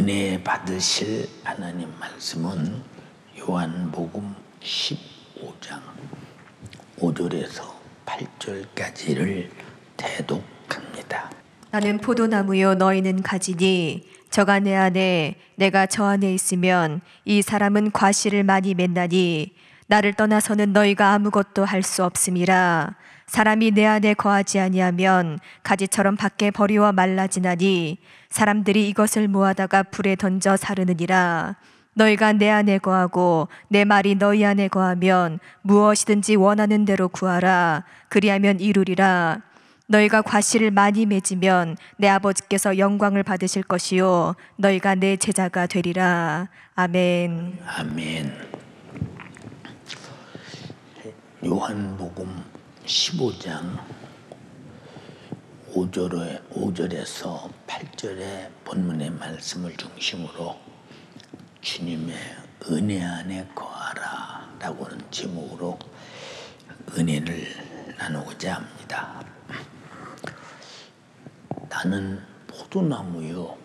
은혜 받으실 하나님 말씀은 요한복음 15장 5절에서 8절까지를 대독합니다. 나는 포도나무요 너희는 가지니 저가 내 안에 내가 저 안에 있으면 이 사람은 과실을 많이 맺나니 나를 떠나서는 너희가 아무것도 할 수 없음이라. 사람이 내 안에 거하지 아니하면 가지처럼 밖에 버리워 말라지나니 사람들이 이것을 모아다가 불에 던져 사르느니라. 너희가 내 안에 거하고 내 말이 너희 안에 거하면 무엇이든지 원하는 대로 구하라. 그리하면 이루리라. 너희가 과실을 많이 맺으면 내 아버지께서 영광을 받으실 것이요 너희가 내 제자가 되리라. 아멘. 아멘. 요한복음 15장 5절에서 8절의 본문의 말씀을 중심으로 주님의 은혜 안에 거하라 라고는 제목으로 은혜를 나누고자 합니다. 나는 포도나무요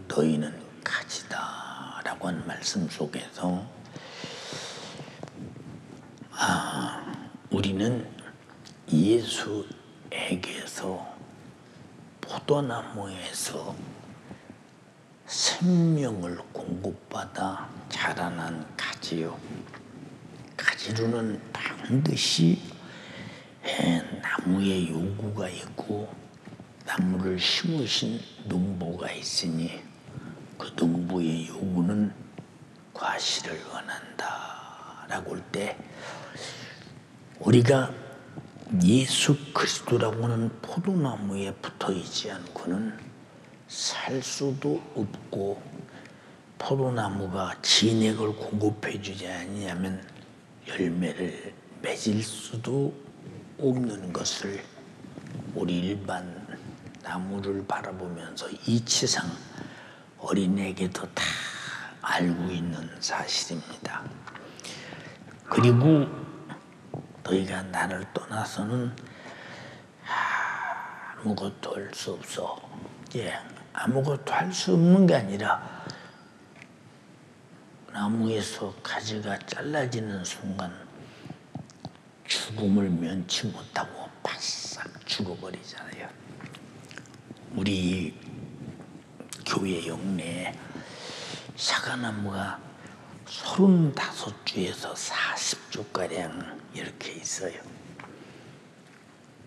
너희는 가지다 라고 하는 말씀 속에서 우리는 예수에게서 포도나무에서 생명을 공급받아 자라난 가지요. 가지로는 반드시 나무의 요구가 있고 나무를 심으신 농부가 있으니 그 농부의 요구는 과실을 원한다 라고 할 때 우리가 예수 그리스도라고 하는 포도나무에 붙어있지 않고는 살 수도 없고 포도나무가 진액을 공급해 주지 않으면 열매를 맺을 수도 없는 것을 우리 일반 나무를 바라보면서 이치상 어린애에게도 다 알고 있는 사실입니다. 그리고 너희가 나를 떠나서는 아무것도 할 수 없어. 아무것도 할 수 없는 게 아니라 나무에서 가지가 잘라지는 순간 죽음을 면치 못하고 바싹 죽어버리잖아요. 우리 교회 영내에 사과나무가 35주에서 40주가량 이렇게 있어요.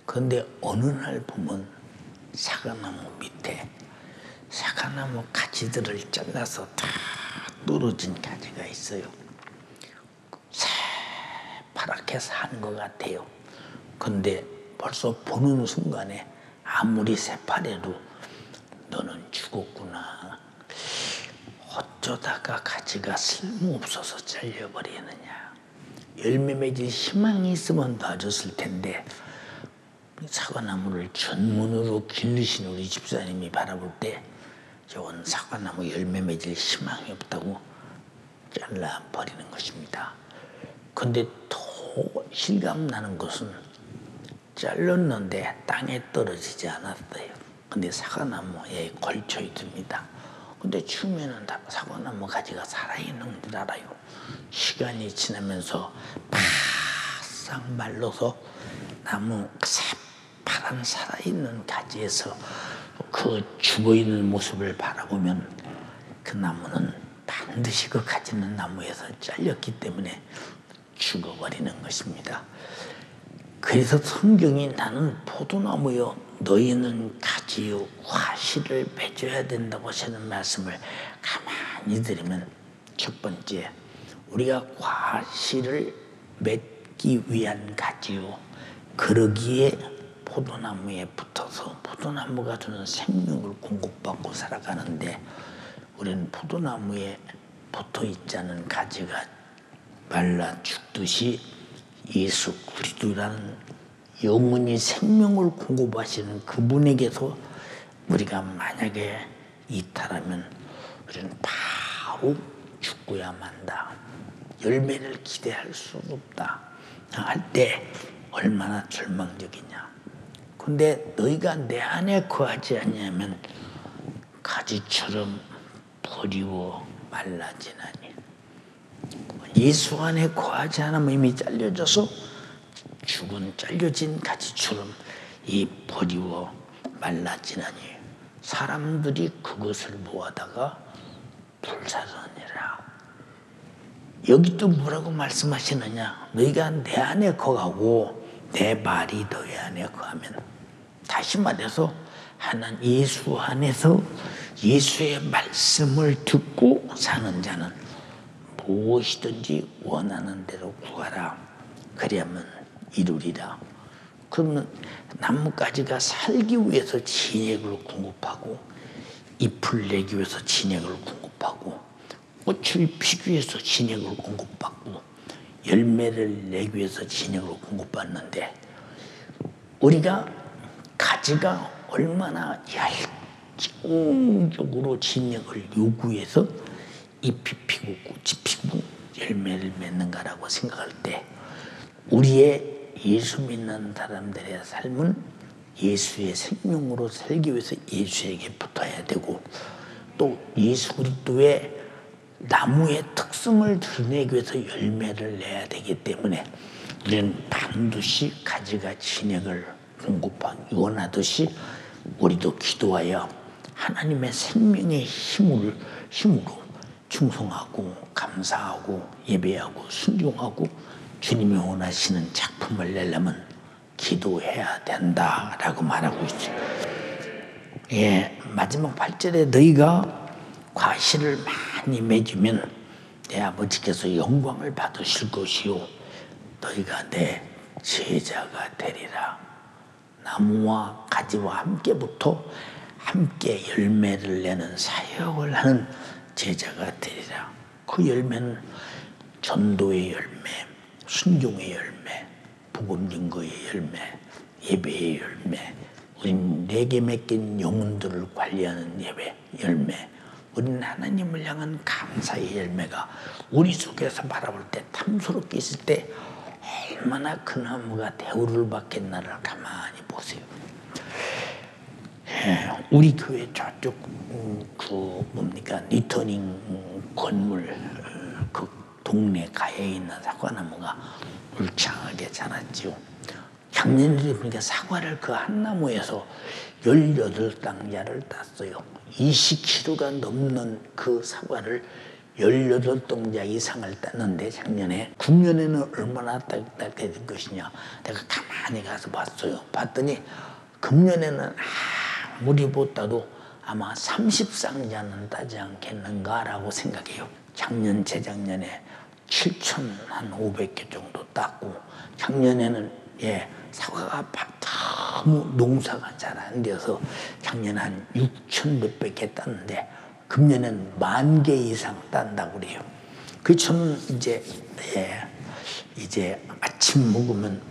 그런데 어느 날 보면 사과나무 밑에 사과나무 가지들을 잘라서 다 떨어진 가지가 있어요. 새파랗게 산 것 같아요. 그런데 벌써 보는 순간에 아무리 새파래도 너는 죽었구나. 어쩌다가 가지가 쓸모없어서 잘려버리느냐. 열매 맺을 희망이 있으면 놔줬을 텐데 사과나무를 전문으로 기르신 우리 집사님이 바라볼 때 저건 사과나무 열매 맺을 희망이 없다고 잘라버리는 것입니다. 그런데 더 실감나는 것은 잘랐는데 땅에 떨어지지 않았어요. 근데 사과나무에 걸쳐 있습니다. 근데 추우면은 사과나무 가지가 살아있는 줄 알아요. 시간이 지나면서 바싹 말라서 나무 새파란 살아있는 가지에서 그 죽어있는 모습을 바라보면 그 나무는 반드시 그 가지는 나무에서 잘렸기 때문에 죽어버리는 것입니다. 그래서 성경이 나는 포도나무요 너희는 가지요 과실을 맺어야 된다고 하시는 말씀을 가만히 들으면 첫 번째 우리가 과실을 맺기 위한 가지요 그러기에 포도나무에 붙어서 포도나무가 주는 생명을 공급받고 살아가는데 우리는 포도나무에 붙어있지 않은 가지가 말라 죽듯이 예수 그리스도라는 영원히 생명을 공급하시는 그분에게서 우리가 만약에 이탈하면 우리는 바로 죽고야 만다. 열매를 기대할 수 없다. 할 때 얼마나 절망적이냐. 근데 너희가 내 안에 거하지 않냐면 가지처럼 버리워 말라지나니. 예수 안에 거하지 않으면 이미 잘려져서 죽은 잘려진 가지처럼 이 버리워 말라지나니 사람들이 그것을 보아다가 불사르니라. 여기 또 뭐라고 말씀하시느냐? 너희가 내 안에 거하고 내 말이 너희 안에 거하면, 다시 말해서 하나님 예수 안에서 예수의 말씀을 듣고 사는 자는 무엇이든지 원하는 대로 구하라. 그리하면 이루리라. 그러면 나뭇가지가 살기 위해서 진액을 공급하고, 잎을 내기 위해서 진액을 공급하고, 꽃을 피기 위해서 진액을 공급받고, 열매를 내기 위해서 진액을 공급받는데, 우리가 가지가 얼마나 열정적으로 진액을 요구해서 잎이 피고 꽃이 피고 열매를 맺는가라고 생각할 때, 우리의 예수 믿는 사람들의 삶은 예수의 생명으로 살기 위해서 예수에게 붙어야 되고, 또 예수 그리스도의 나무의 특성을 드러내기 위해서 열매를 내야 되기 때문에 우리는 반드시 가지가 진액을 원하듯이 우리도 기도하여 하나님의 생명의 힘으로 충성하고 감사하고 예배하고 순종하고 주님이 원하시는 작품을 내려면 기도해야 된다라고 말하고 있어요. 예, 마지막 8절에 너희가 과실을 많이 맺으면 내 아버지께서 영광을 받으실 것이요 너희가 내 제자가 되리라. 나무와 가지와 함께부터 함께 열매를 내는 사역을 하는 제자가 되리라. 그 열매는 전도의 열매, 순종의 열매, 복음 증거의 열매, 예배의 열매, 우린 내게 맡긴 영혼들을 관리하는 열매, 우리는 하나님을 향한 감사의 열매가 우리 속에서 바라볼 때 탐스럽게 있을 때 얼마나 그 나무가 대우를 받겠나를 가만히 보세요. 예, 우리 교회 저쪽 리터닝 건물 그 동네 가에 있는 사과나무가 울창하게 자랐지요. 작년에 보니까 사과를 그 한 나무에서 18당자를 땄어요. 20kg가 넘는 그 사과를 18동자 이상을 땄는데 작년에, 금년에는 얼마나 따게 될 것이냐. 내가 가만히 가서 봤어요. 봤더니 금년에는 아무리 보따도 아마 30쌍자는 따지 않겠는가라고 생각해요. 작년, 재작년에 7,500개 정도 땄고, 작년에는 사과가 너무 농사가 잘 안 되어서 작년에 한 6천 몇백 개 땄는데 금년에는 10,000개 이상 딴다고 그래요. 그 저는 이제 아침 먹으면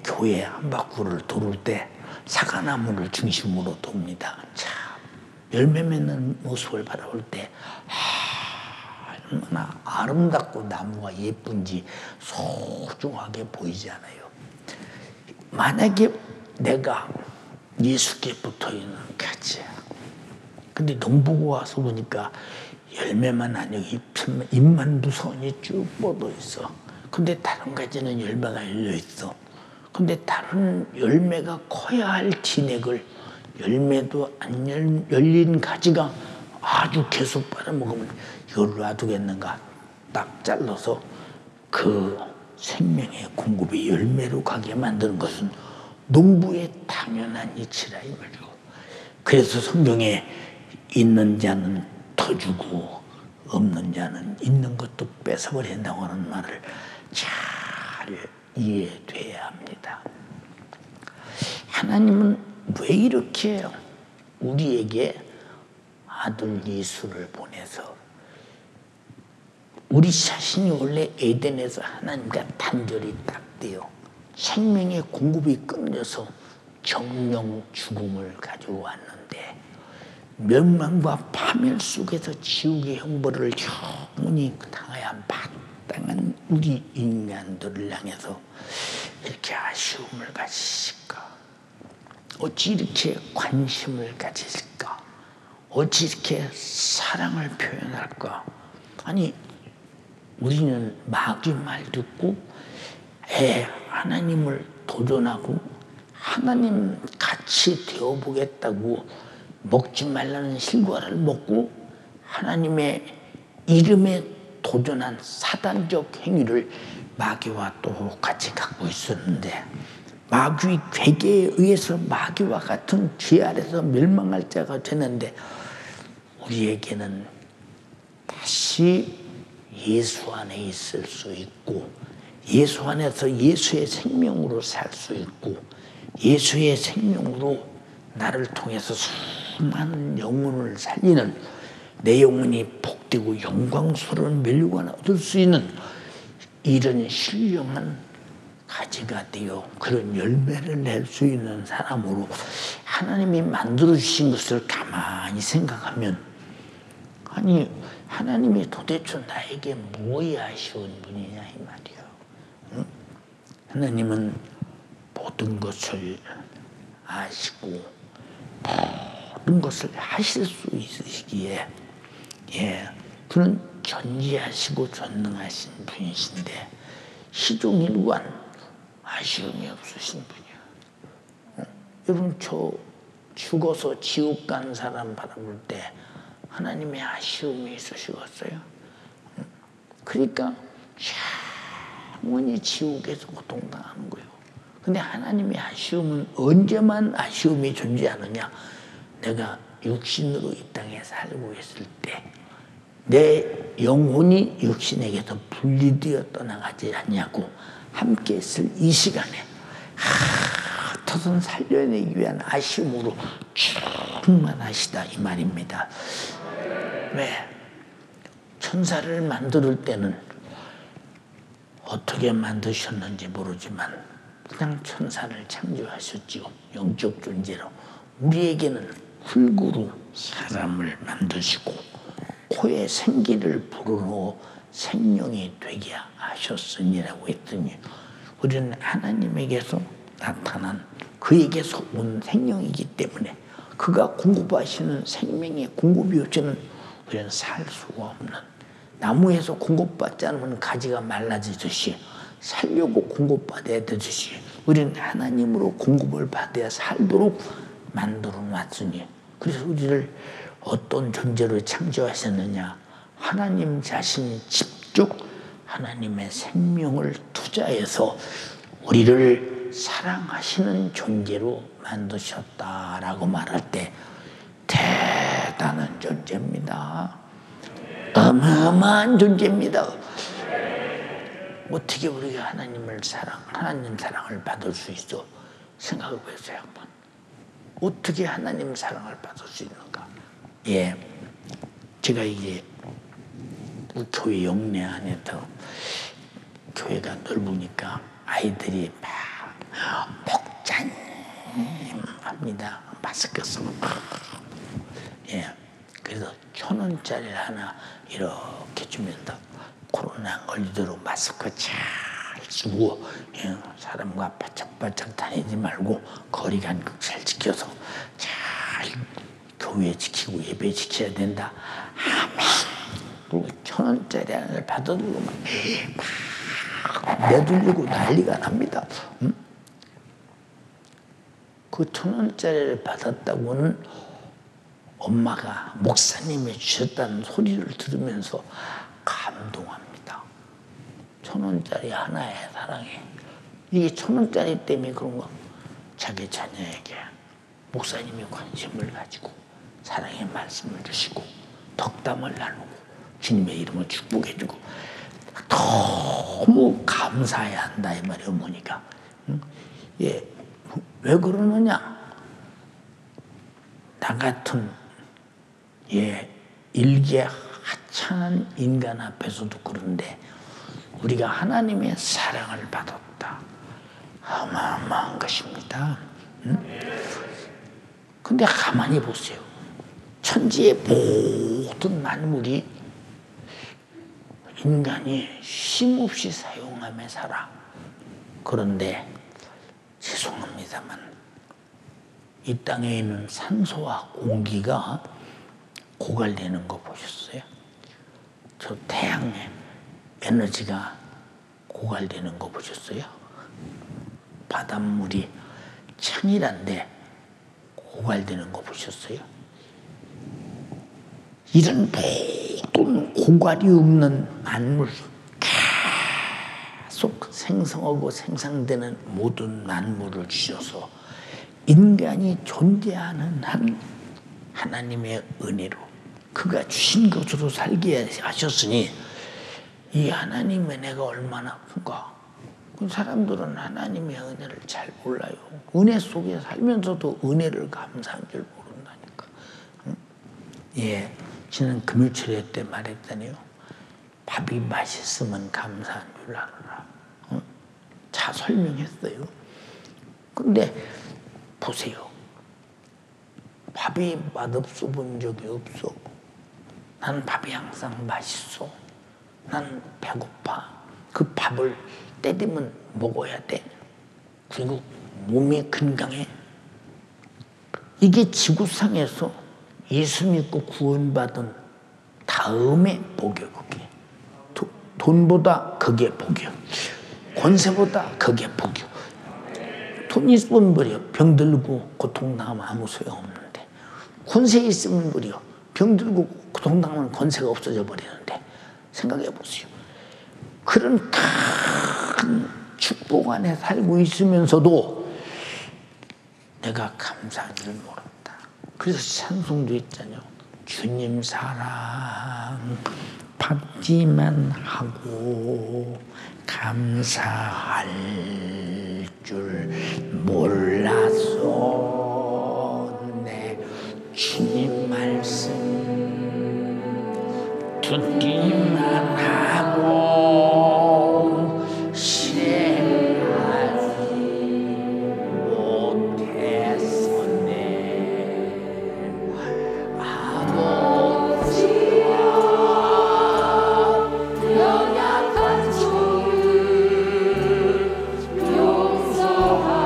교회 한 바퀴를 돌을 때 사과나무를 중심으로 돕니다. 참 열매 맺는 모습을 바라볼 때 얼마나 아름답고 나무가 예쁜지 소중하게 보이지 않아요. 만약에 내가 예수께 붙어있는 가지야. 근데 농부고 와서 보니까 열매만 아니고 잎만 무성히 쭉 뻗어 있어. 근데 다른 가지는 열매가 열려 있어. 근데 다른 열매가 커야 할 진액을 열매도 안 열린 가지가 아주 계속 빨아먹으면 이걸 놔두겠는가. 딱 잘라서 그 생명의 공급이 열매로 가게 만드는 것은 농부의 당연한 이치라 이 말이죠. 그래서 성경에 있는 자는 더 주고 없는 자는 있는 것도 뺏어버린다고 하는 말을 잘 이해돼야 합니다. 하나님은 왜 이렇게 우리에게 아들 예수를 보내서, 우리 자신이 원래 에덴에서 하나님과 단절이 딱 돼요. 생명의 공급이 끊겨서 정령 죽음을 가지고 왔는데 멸망과 파멸 속에서 지옥의 형벌을 영원히 당해야 마땅한 우리 인간들을 향해서 이렇게 아쉬움을 가지실까? 어찌 이렇게 관심을 가지실까? 어찌 이렇게 사랑을 표현할까? 아니, 우리는 마귀 말 듣고 하나님을 도전하고 하나님 같이 되어보겠다고 먹지 말라는 실과를 먹고 하나님의 이름에 도전한 사단적 행위를 마귀와 또 같이 갖고 있었는데, 마귀 괴계에 의해서 마귀와 같은 죄 아래서 멸망할 자가 되는데, 우리에게는 다시 예수 안에 있을 수 있고, 예수 안에서 예수의 생명으로 살 수 있고, 예수의 생명으로 나를 통해서 수많은 영혼을 살리는, 내 영혼이 복되고 영광스러운 멸류관을 얻을 수 있는 이런 신령한 가지가 되어 그런 열매를 낼 수 있는 사람으로 하나님이 만들어주신 것을 가만히 생각하면, 아니, 하나님이 도대체 나에게 무엇이 아쉬운 분이냐 이 말이에요. 응? 하나님은 모든 것을 아시고 모든 것을 하실 수 있으시기에, 그는 전지하시고 전능하신 분이신데 시종일관 아쉬움이 없으신 분이에요. 여러분, 저 죽어서 지옥 간 사람 바라볼 때 하나님의 아쉬움이 있으시겠어요? 그러니까 영원히 지옥에서 고통당하는 거예요. 근데 하나님의 아쉬움은 언제만 아쉬움이 존재하느냐? 내가 육신으로 이 땅에 살고 있을 때 내 영혼이 육신에게서 분리되어 떠나가지 않냐고 함께 있을 이 시간에 어떻든 살려내기 위한 아쉬움으로 충만하시다 이 말입니다. 왜? 천사를 만들 때는 어떻게 만드셨는지 모르지만 그냥 천사를 창조하셨지요. 영적 존재로. 우리에게는 흙으로 사람을 만드시고 코에 생기를 불어넣어 생명이 되게 하셨으니라고 했더니, 우리는 하나님에게서 나타난 그에게서 온 생명이기 때문에 그가 공급하시는 생명의 공급이 없이는 우리는 살 수가 없는, 나무에서 공급받지 않으면 가지가 말라지듯이 살려고 공급받아야 되듯이 우리는 하나님으로 공급을 받아야 살도록 만들어 놨으니, 그래서 우리를 어떤 존재로 창조하셨느냐? 하나님 자신이 직접 하나님의 생명을 투자해서 우리를 사랑하시는 존재로 만드셨다라고 말할 때 대단한 존재입니다. 어마어마한 존재입니다. 어떻게 우리가 하나님 사랑을 받을 수 있어? 생각해 보세요 한번. 어떻게 하나님 사랑을 받을 수 있는가? 제가 이제 교회 영내 안에서, 교회가 넓으니까 아이들이 막 목자님 합니다. 마스크 쓰고. 그래서 1,000원짜리 하나 이렇게 주면서 코로나 안 걸리도록 마스크 잘 쓰고, 사람과 바짝바짝 다니지 말고 거리간격 잘 지켜서 잘 교회 지키고 예배 지켜야 된다. 아멘. 그리고 1,000원짜리 하나를 받아들고 막 내돌리고 난리가 납니다. 그 1,000원짜리를 받았다고는 엄마가 목사님이 주셨다는 소리를 들으면서 감동합니다. 1,000원짜리 하나의 사랑에, 이게 1,000원짜리 때문에 그런가? 자기 자녀에게 목사님이 관심을 가지고 사랑의 말씀을 주시고 덕담을 나누고 주님의 이름을 축복해주고 너무 감사해야 한다 이 말이에요. 어머니가. 왜 그러느냐? 나 같은 일개 하찮은 인간 앞에서도 그런데 우리가 하나님의 사랑을 받았다. 어마어마한 것입니다. 근데 가만히 보세요. 천지의 모든 만물이 인간이 쉼없이 사용하며 살아. 그런데 죄송합니다만 이 땅에 있는 산소와 공기가 고갈되는 거 보셨어요? 저 태양의 에너지가 고갈되는 거 보셨어요? 바닷물이 청일한데 고갈되는 거 보셨어요? 이런 모든 고갈이 없는 만물, 계속 생성하고 생산되는 모든 만물을 주셔서 인간이 존재하는 한 하나님의 은혜로 그가 주신 것으로 살게 하셨으니 이 하나님의 은혜가 얼마나 큰가. 사람들은 하나님의 은혜를 잘 몰라요. 은혜 속에 살면서도 은혜를 감사한 줄 모른다니까. 예, 저는 금요철회 때 말했다네요. 밥이 맛있으면 감사한 줄 알아라. 다 설명했어요. 근데 보세요. 밥이 맛없어 본 적이 없어. 난 밥이 항상 맛있어. 난 배고파. 그 밥을 때리면 먹어야 돼. 그리고 몸이 건강해. 이게 지구상에서 예수 믿고 구원받은 다음에 복이요, 그게. 돈보다 그게 복이요. 권세보다 그게 복이요. 돈 있으면 버려. 병들고 고통당하면 아무 소용없는데. 권세 있으면 버려. 병들고 고통당하면 권세가 없어져 버리는데. 생각해 보세요. 그런 큰 축복 안에 살고 있으면서도 내가 감사한 줄 모른다. 그래서 찬송도 있잖아요. 주님 사랑 받기만 하고 감사할 줄 몰랐어. 내 주님 말씀 듣기만 하고 실행하지 못했었네. 아버지와 연약한 종을 용서하여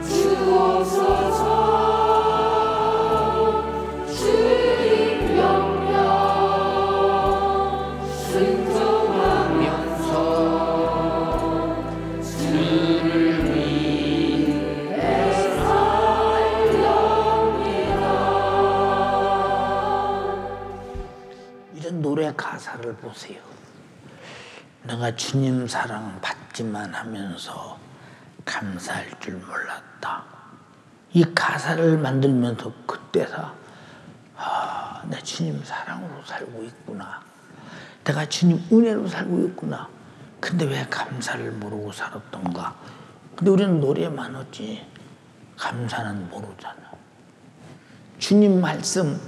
주옵소서. 가사를 보세요. 내가 주님 사랑 받기만 하면서 감사할 줄 몰랐다. 이 가사를 만들면서 그때서 내 주님 사랑으로 살고 있구나. 내가 주님 은혜로 살고 있구나. 근데 왜 감사를 모르고 살았던가. 근데 우리는 노래만 하지 감사는 모르잖아. 주님 말씀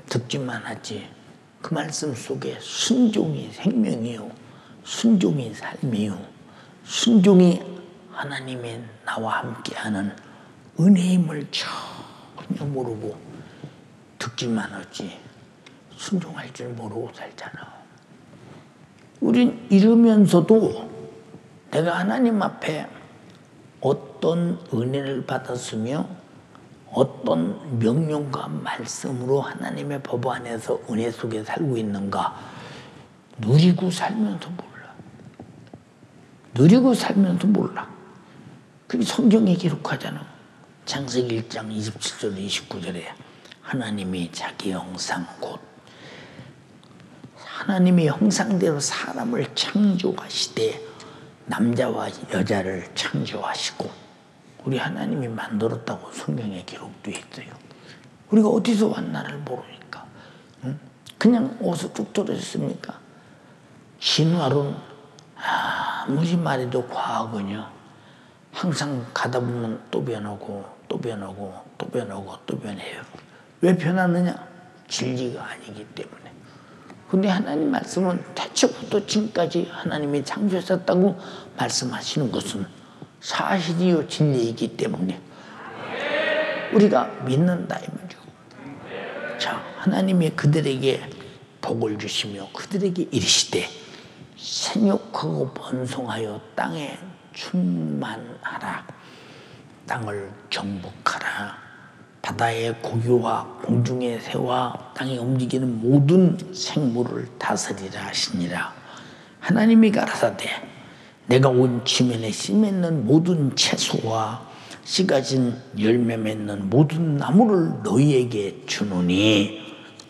듣기만 하지. 그 말씀 속에 순종이 생명이요, 순종이 삶이요, 순종이 하나님의 나와 함께하는 은혜임을 전혀 모르고 듣기만 하지 순종할 줄 모르고 살잖아. 우린 이러면서도 내가 하나님 앞에 어떤 은혜를 받았으며 어떤 명령과 말씀으로 하나님의 법 안에서 은혜 속에 살고 있는가 누리고 살면서 몰라. 누리고 살면서 몰라. 그게 성경에 기록하잖아. 창세기 1장 27절 29절에 하나님이 자기 형상 곧 하나님의 형상대로 사람을 창조하시되 남자와 여자를 창조하시고 우리 하나님이 만들었다고 성경에 기록되어 있어요. 우리가 어디서 왔나를 모르니까 그냥 어디서 뚝 떨어졌습니까? 진화론 아무리 말해도 과학은요 항상 가다 보면 또 변하고 또 변하고 또 변하고 또 변해요. 왜 변하느냐? 진리가 아니기 때문에. 근데 하나님 말씀은 태초부터 지금까지 하나님이 창조하셨다고 말씀하시는 것은 사실이요 진리이기 때문에 우리가 믿는다 이 말이죠. 자, 하나님이 그들에게 복을 주시며 그들에게 이르시되 생육하고 번성하여 땅에 충만하라. 땅을 정복하라. 바다의 고기와 공중의 새와 땅에 움직이는 모든 생물을 다스리라 하시니라. 하나님이 가라사대 내가 온 지면에 씨 맺는 모든 채소와 씨 가진 열매 맺는 모든 나무를 너희에게 주노니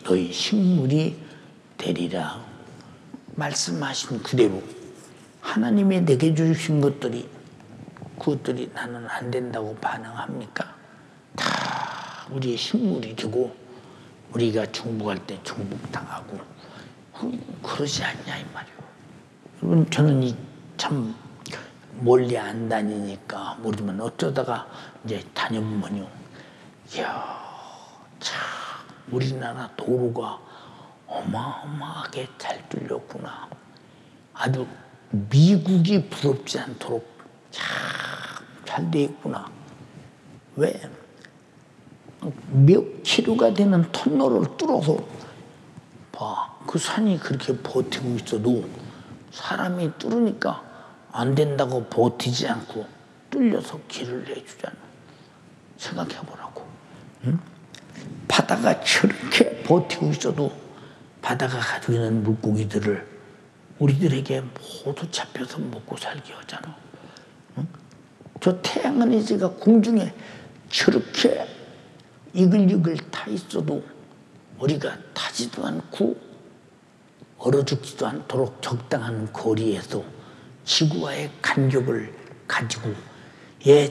너희 식물이 되리라. 말씀하신 그대로 하나님이 내게 주신 것들이 그것들이 나는 안 된다고 반응합니까? 다 우리의 식물이 되고 우리가 정복할 때 정복당하고 그러지 않냐 이 말이에요. 여러분 저는 참 멀리 안 다니니까 모르지만 어쩌다가 이제 다녀보면요, 이야 참 우리나라 도로가 어마어마하게 잘 뚫렸구나. 아주 미국이 부럽지 않도록 참 잘 돼 있구나. 왜? 몇 킬로가 되는 터널을 뚫어서 봐. 그 산이 그렇게 버티고 있어도 사람이 뚫으니까 안 된다고 버티지 않고 뚫려서 길을 내주잖아. 생각해보라고. 응? 바다가 저렇게 버티고 있어도 바다가 가지고 있는 물고기들을 우리들에게 모두 잡혀서 먹고 살게 하잖아. 응? 저 태양하늘지가 공중에 저렇게 이글이글 타 있어도 우리가 타지도 않고 얼어 죽지도 않도록 적당한 거리에서 지구와의 간격을 가지고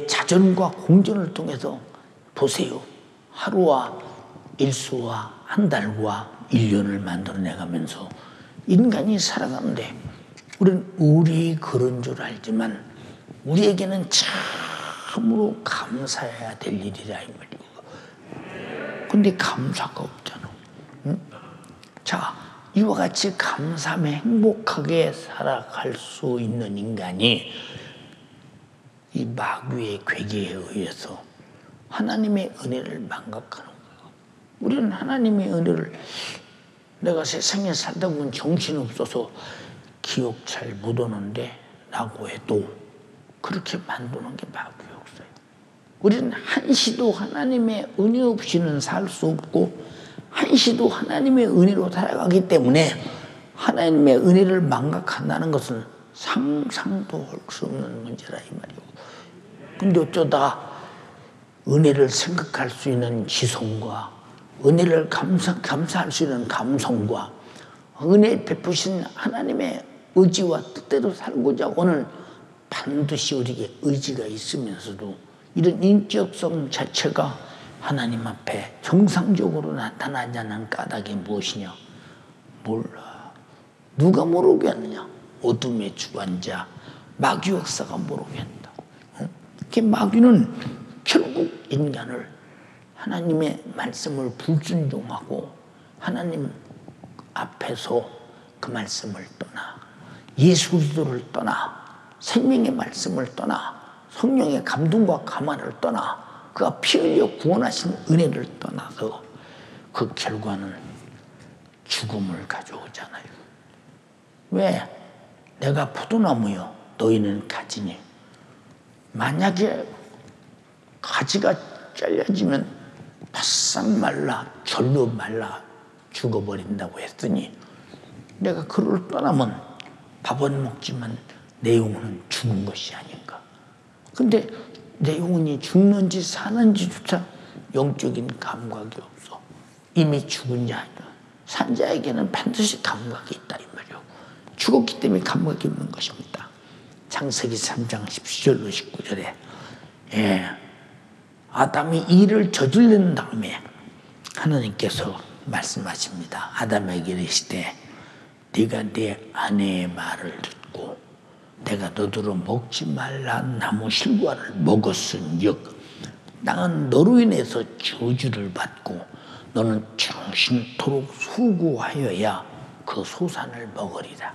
자전과 공전을 통해서 보세요. 하루와 일수와 한 달과 1년을 만들어내가면서 인간이 살아가는데 우리는 의리의 그런 줄 알지만 우리에게는 참으로 감사해야 될 일이라 이 말이에요. 근데 감사가 없잖아. 응? 자, 이와 같이 감사하며 행복하게 살아갈 수 있는 인간이 이 마귀의 괴계에 의해서 하나님의 은혜를 망각하는 거예요. 우리는 하나님의 은혜를 내가 세상에 살다 보면 정신없어서 기억 잘 못하는데 라고 해도 그렇게 만드는 게 마귀의 역사예요. 우리는 한시도 하나님의 은혜 없이는 살 수 없고 한시도 하나님의 은혜로 살아가기 때문에 하나님의 은혜를 망각한다는 것은 상상도 할 수 없는 문제라 이 말이에요. 근데 어쩌다 은혜를 생각할 수 있는 지성과 은혜를 감사할 수 있는 감성과 은혜 베푸신 하나님의 의지와 뜻대로 살고자 하는 반드시 우리에게 의지가 있으면서도 이런 인격성 자체가 하나님 앞에 정상적으로 나타나지 않는 까닭이 무엇이냐? 몰라. 누가 모르겠느냐? 어둠의 주관자 마귀 역사가 모르겠다. 그 마귀는 결국 인간을 하나님의 말씀을 불순종하고 하나님 앞에서 그 말씀을 떠나 예수 그리스도를 떠나 생명의 말씀을 떠나 성령의 감동과 감화를 떠나 그가 피 흘려 구원하신 은혜를 떠나서 그 결과는 죽음을 가져오잖아요. 왜? 내가 포도나무요 너희는 가지니. 만약에 가지가 잘려지면 바싹 말라 절로 말라 죽어버린다고 했더니 내가 그를 떠나면 밥은 먹지만 내 영혼은 죽은 것이 아닌가. 근데 내 영혼이 죽는지 사는지조차 영적인 감각이 없어. 이미 죽은 자, 산 자에게는 반드시 감각이 있다 이 말이요. 죽었기 때문에 감각이 없는 것입니다. 창세기 3장 17절로 19절에 아담이 이를 저지른 다음에 하나님께서 말씀하십니다. 아담에게 이르시되 네가 내 아내의 말을 듣고 내가 너더러 먹지 말라 나무 실과를 먹었은즉 땅은 너로 인해서 저주를 받고 너는 정신토록 수고하여야 그 소산을 먹으리라.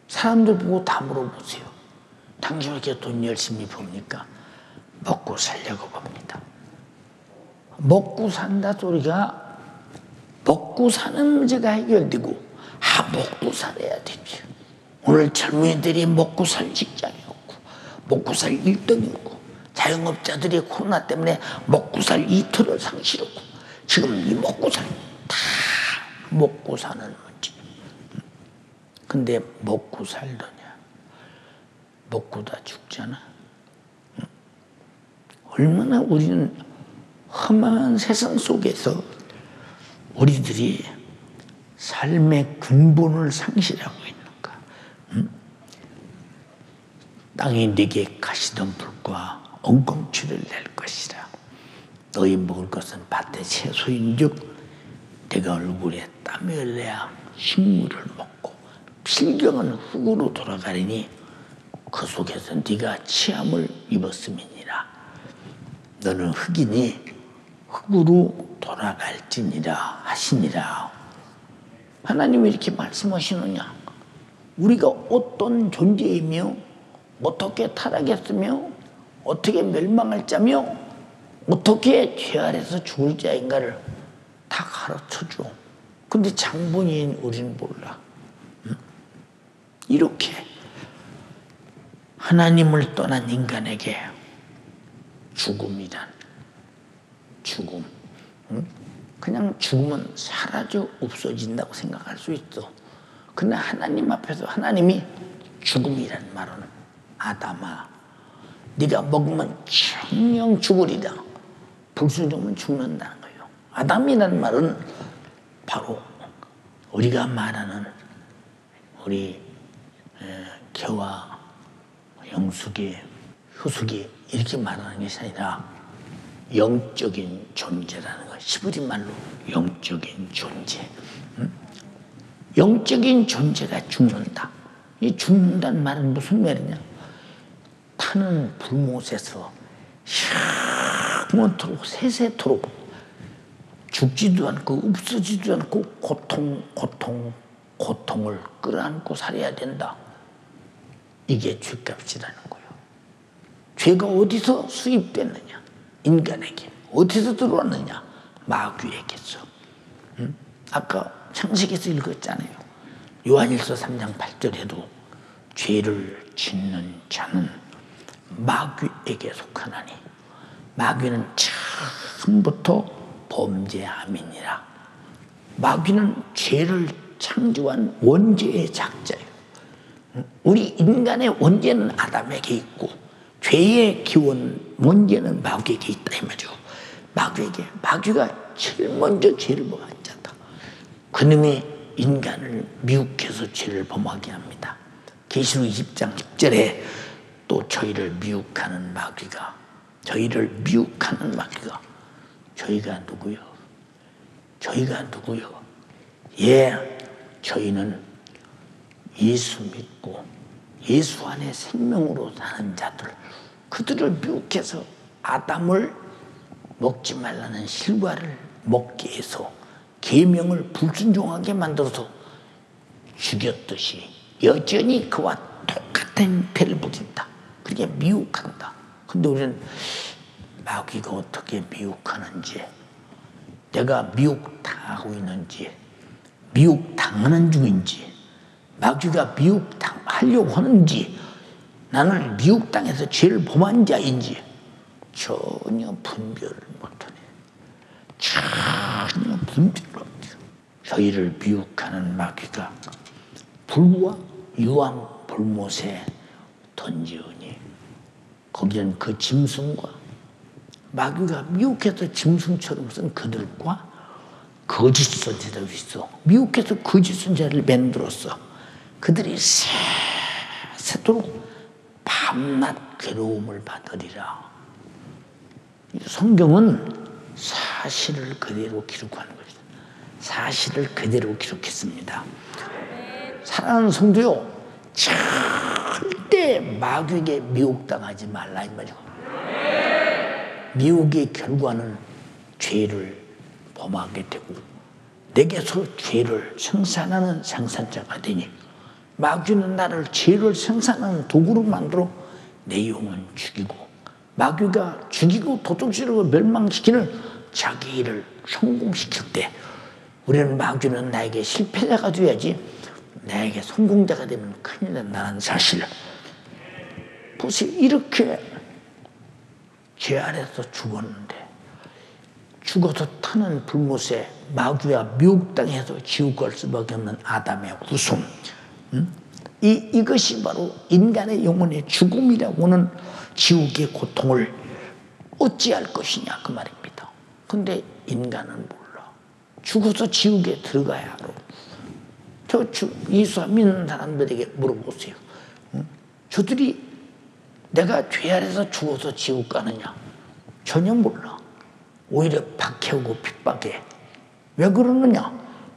사람들 보고 다 물어보세요. 당신 왜 이렇게 돈 열심히 법니까? 먹고 살려고 봅니다. 먹고 산다 소리가 먹고 사는 문제가 해결되고 먹고 살아야 되죠. 오늘 젊은이들이 먹고 살 직장이 없고 먹고 살 일등이 없고 자 자영업자들이 코로나 때문에 먹고살 이틀을 상실하고 지금 이 먹고살 다 먹고 사는 문제. 근데 먹고 살더냐? 먹고 다 죽잖아. 얼마나 우리는 험한 세상 속에서 우리들이 삶의 근본을 상실하고 있는가. 땅이 네게 가시덤불과 엉겅퀴를 낼 것이라. 너희 먹을 것은 밭의 채소인즉 내가 얼굴에 땀이 흘려야 식물을 먹고 필경은 흙으로 돌아가리니 그 속에서 네가 치함을 입었음이니라. 너는 흙이니 흙으로 돌아갈지니라 하시니라. 하나님이 이렇게 말씀하시느냐? 우리가 어떤 존재이며 어떻게 타락했으며 어떻게 멸망할 자며 어떻게 죄 아래서 죽을 자인가를 다 가르쳐줘. 근데 장본인 우리는 몰라. 이렇게 하나님을 떠난 인간에게 죽음이란 죽음. 그냥 죽으면 사라져 없어진다고 생각할 수 있어. 근데 하나님 앞에서 하나님이 죽음이란 말은 아담아, 네가 먹으면 정령 죽으리라. 불순종은 죽는다는 거예요. 아담이라는 말은 바로 우리가 말하는 우리 개와 영숙이, 효숙이 이렇게 말하는 것이 아니라 영적인 존재라는 거. 히브리 말로 영적인 존재. 영적인 존재가 죽는다. 이 죽는다는 말은 무슨 말이냐? 타는 불못에서 영원토록 세세토록 죽지도 않고 없어지지도 않고 고통을 끌어안고 살아야 된다. 이게 죄값이라는 거예요. 죄가 어디서 수입됐느냐? 인간에게. 어디서 들어왔느냐? 마귀에게서. 아까 창세기에서 읽었잖아요. 요한일서 3장 8절에도 죄를 짓는 자는 마귀에게 속하나니 마귀는 처음부터 범죄함이니라. 마귀는 죄를 창조한 원죄의 작자예요. 우리 인간의 원죄는 아담에게 있고 죄의 기원 원죄는 마귀에게 있다 이 말이죠. 마귀가 제일 먼저 죄를 범한 자다. 그놈이 인간을 미혹해서 죄를 범하게 합니다. 계시록 20장 10절에 또 저희를 미혹하는 마귀가 저희가 누구요? 예, 저희는 예수 믿고 예수 안에 생명으로 사는 자들, 그들을 미혹해서 아담을 먹지 말라는 실과를 먹게 해서 계명을 불순종하게 만들어서 죽였듯이 여전히 그와 똑같은 배를 부린다. 그렇게 미혹한다. 근데 우리는 마귀가 어떻게 미혹하는지, 내가 미혹당하고 있는지, 미혹당하는 중인지, 마귀가 미혹당하려고 하는지, 나는 미혹당해서 죄를 범한 자인지 전혀 분별을 못하네. 전혀 분별을 못해요. 저희를 미혹하는 마귀가 불과 유황 불못에 던지우니 거기는 그 짐승과 마귀가 미혹해서 짐승처럼 쓴 그들과 거짓 선지자도 있어. 미혹해서 거짓 선지자를 만들었어. 그들이 새도록 밤낮 괴로움을 받으리라. 성경은 사실을 그대로 기록하는 것이다. 사실을 그대로 기록했습니다. 사랑하는 성도요, 절대 마귀에게 미혹당하지 말라 이 말이고, 미혹의 결과는 죄를 범하게 되고 내게서 죄를 생산하는 생산자가 되니, 마귀는 나를 죄를 생산하는 도구로 만들어 내 영혼 죽이고, 마귀가 죽이고 도둑질하고 멸망시키는 자기 일을 성공시킬 때 우리는 마귀는 나에게 실패자가 되어야지 나에게 성공자가 되면 큰일 난다는 사실. 보세요. 이렇게 죄 아래서 죽었는데 죽어서 타는 불못에 마귀와 미혹당해서 지옥 갈 수밖에 없는 아담의 후손. 이것이 바로 인간의 영혼의 죽음이라고는 지옥의 고통을 어찌할 것이냐 그 말입니다. 근데 인간은 몰라. 죽어서 지옥에 들어가야 알아. 예수 믿는 사람들에게 물어보세요. 저들이 내가 죄 아래서 죽어서 지옥 가느냐? 전혀 몰라. 오히려 박해오고 핍박해. 왜 그러느냐?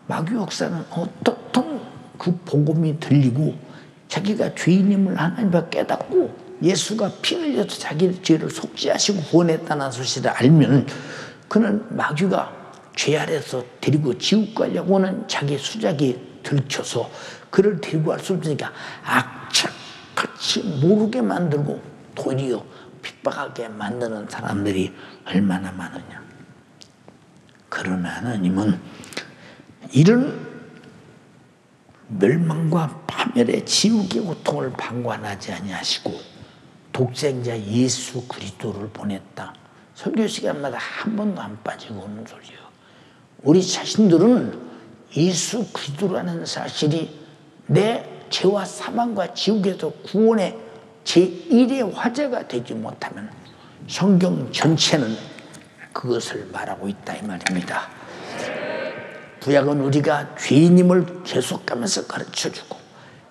마귀 역사는 어떻든 그 복음이 들리고 자기가 죄인임을 하나님 앞에 깨닫고 예수가 피 흘려서 자기 죄를 속죄하시고 구원했다는 사실을 알면 그는 마귀가 죄 아래서 데리고 지옥 가려고 하는 자기 수작이 들켜서 그를 데리고 갈 수 없으니까 악착같이 모르게 만들고 도리어 핍박하게 만드는 사람들이 얼마나 많으냐. 그러나 하나님은 이런 멸망과 파멸의 지옥의 고통을 방관하지 아니하시고 독생자 예수 그리스도를 보냈다. 설교 시간마다 한 번도 안 빠지고 오는 소리예요. 우리 자신들은 예수 그리스도라는 사실이 내 죄와 사망과 지옥에서 구원의 제1의 화제가 되지 못하면 성경 전체는 그것을 말하고 있다 이 말입니다. 구약은 우리가 죄인임을 계속하면서 가르쳐주고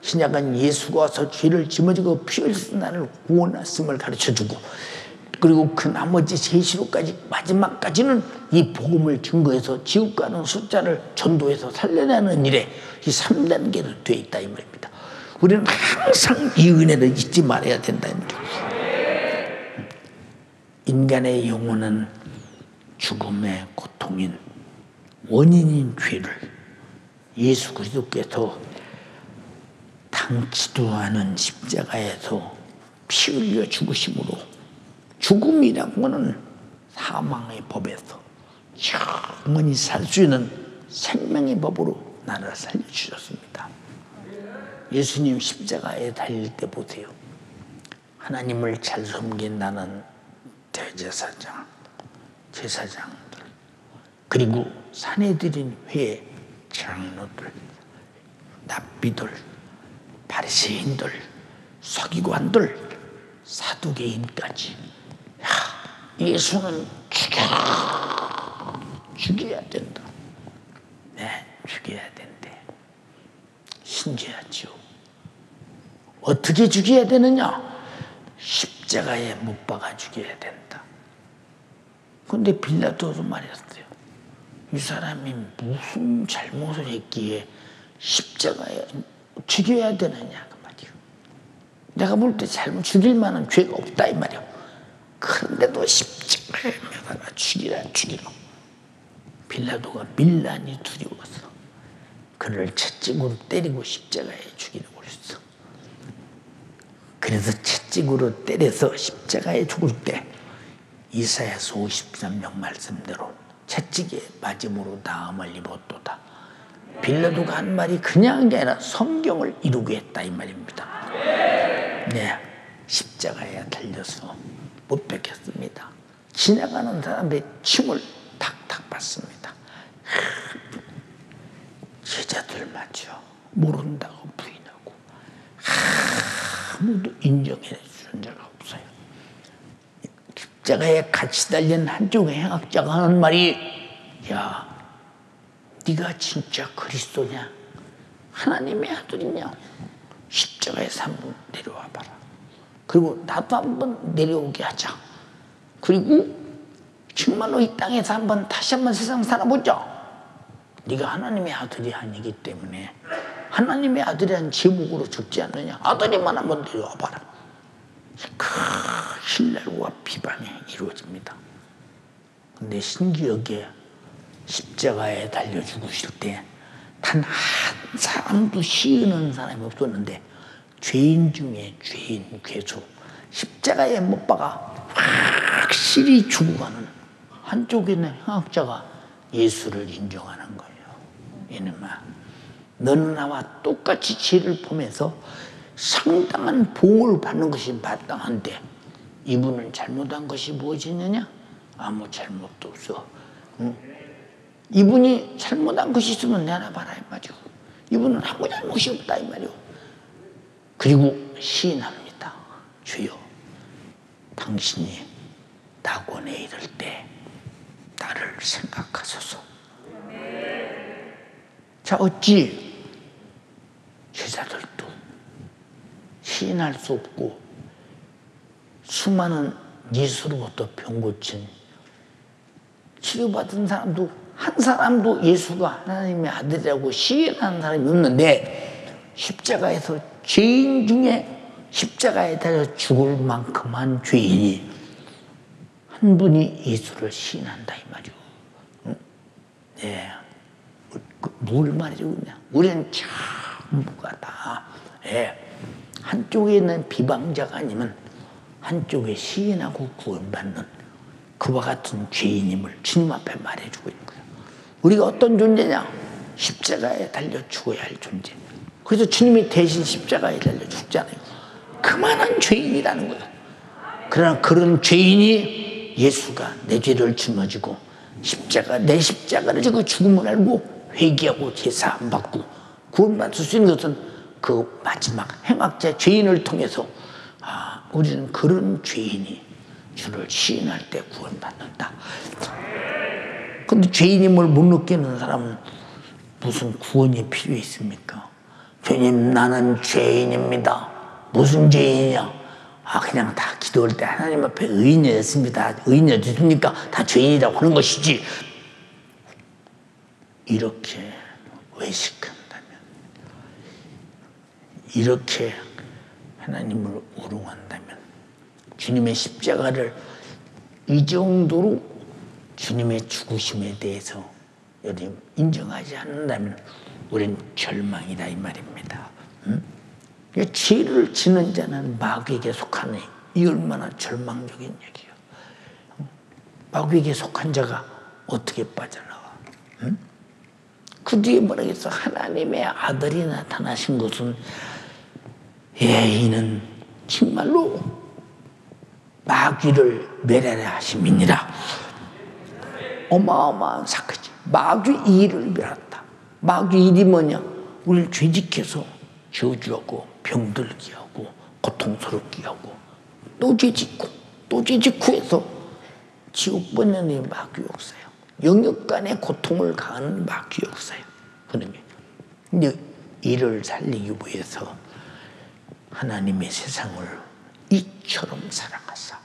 신약은 예수가 와서 죄를 짊어지고 피 흘려서 나를 구원했음을 가르쳐주고 그리고 그 나머지 계시록까지 마지막까지는 이 복음을 증거해서 지옥 가는 숫자를 전도해서 살려내는 일에 이 3단계로 되어 있다 이 말입니다. 우리는 항상 이 은혜를 잊지 말아야 된다 이 말입니다. 인간의 영혼은 죽음의 고통인 원인인 죄를 예수 그리스도께서 당치도 않은 십자가에서 피 흘려 죽으심으로 죽음이라고 하는 사망의 법에서 영원히 살 수 있는 생명의 법으로 나를 살려주셨습니다. 예수님 십자가에 달릴 때 보세요. 하나님을 잘 섬긴다는 대제사장, 제사장들 그리고 사내들인 회의 장로들, 납비들, 바리새인들, 서기관들, 사두개인까지 예수는 죽여야 된다. 네, 죽여야 된대. 신기하죠. 어떻게 죽여야 되느냐? 십자가에 못 박아 죽여야 된다. 그런데 빌라도도 말했어요. 이 사람이 무슨 잘못을 했기에 십자가에 죽여야 되느냐 그 말이요. 내가 볼 때 잘못 죽일 만한 죄가 없다 이 말이요. 그런데도 십자가에 매달아 죽이라. 빌라도가 밀란이 두려워서 그를 채찍으로 때리고 십자가에 죽이려고 했어. 그래서 채찍으로 때려서 십자가에 죽을 때 이사야서 53장 말씀대로 채찍에 맞음으로 다함을 입었도다. 빌라도가 한 말이 그냥 게 아니라 성경을 이루게 했다 이 말입니다. 네, 십자가에 달려서 못 뵙겠습니다. 지나가는 사람들의 침을 탁탁 받습니다. 제자들마저 모른다고 부인하고 아무도 인정해 주는 자가 없어요. 십자가에 같이 달린 한쪽 행악자가 하는 말이 야, 네가 진짜 그리스도냐? 하나님의 아들이냐? 십자가에서 한번 내려와 봐라. 그리고 나도 한번 내려오게 하자. 그리고 정말로 이 땅에서 다시 한번 세상 살아보자. 네가 하나님의 아들이 아니기 때문에 하나님의 아들이라는 제목으로 적지 않느냐. 아들이만 한번 내려와 봐라. 그 신랄과 비방이 이루어집니다. 근데 신기하게 십자가에 달려 죽으실 때 단 한 사람도 시은한 사람이 없었는데 죄인 중에 죄인 괴수 십자가에 못 박아 확실히 죽어가는 한쪽에 있는 행악자가 예수를 인정하는 거예요. 이놈아, 너는 나와 똑같이 죄를 보면서 상당한 보응을 받는 것이 마땅한데 이분은 잘못한 것이 무엇이 있느냐? 아무 잘못도 없어. 이분이 잘못한 것이 있으면 내나 봐라 이 말이오. 이분은 아무 잘못이 없다 이 말이오. 그리고 시인합니다. 주여, 당신이 낙원에 이를 때 나를 생각하소서. 자, 어찌 제자들도 시인할 수 없고 수많은 예수로부터 병 고친 치료받은 사람도 한 사람도 예수가 하나님의 아들이라고 시인하는 사람이 없는데, 십자가에서 죄인 중에 십자가에 달려 죽을 만큼한 죄인이 한 분이 예수를 시인한다 이 말이오. 네. 뭘 말이죠 그냥. 우리는 전부가 다 한쪽에 있는 비방자가 아니면 한쪽에 시인하고 구원받는 그와 같은 죄인임을 주님 앞에 말해주고 있는 거예요. 우리가 어떤 존재냐? 십자가에 달려 죽어야 할 존재. 그래서 주님이 대신 십자가에 달려 죽잖아요. 그만한 죄인이라는 거예요. 그러나 그런 죄인이 예수가 내 죄를 짊어지고 내 십자가를 지고 죽음을 알고 회개하고 제사 안 받고 구원받을 수 있는 것은 그 마지막 행악자 죄인을 통해서 우리는 그런 죄인이 주를 시인할 때 구원받는다. 근데 죄인임을 못 느끼는 사람은 무슨 구원이 필요 있습니까? 주님, 나는 죄인입니다. 무슨 죄인이냐? 그냥 다 기도할 때 하나님 앞에 의인이었습니다. 의인이었으니까 다 죄인이라고 하는 것이지. 이렇게 외식한다면, 이렇게 하나님을 우롱한다면, 주님의 십자가를 이 정도로 주님의 죽으심에 대해서 여러분 인정하지 않는다면 우린 절망이다 이 말입니다. 죄를 지는 자는 마귀에게 속하네. 이 얼마나 절망적인 얘기예요. 마귀에게 속한 자가 어떻게 빠져나와? 그 뒤에 뭐라겠어? 하나님의 아들이 나타나신 것은 이는 정말로 마귀를 멸하려 하심이니라. 어마어마한 사건이지. 마귀 일을 멸한다. 마귀 일이 뭐냐? 우리를 죄짓게서 저주하고 병들게 하고 고통스럽게 하고 또 죄짓고 또 죄짓고 해서 지옥 보내는 마귀 역사예요. 영역간의 고통을 가하는 마귀 역사예요. 근데 이를 살리기 위해서 하나님의 세상을 이처럼 사랑하사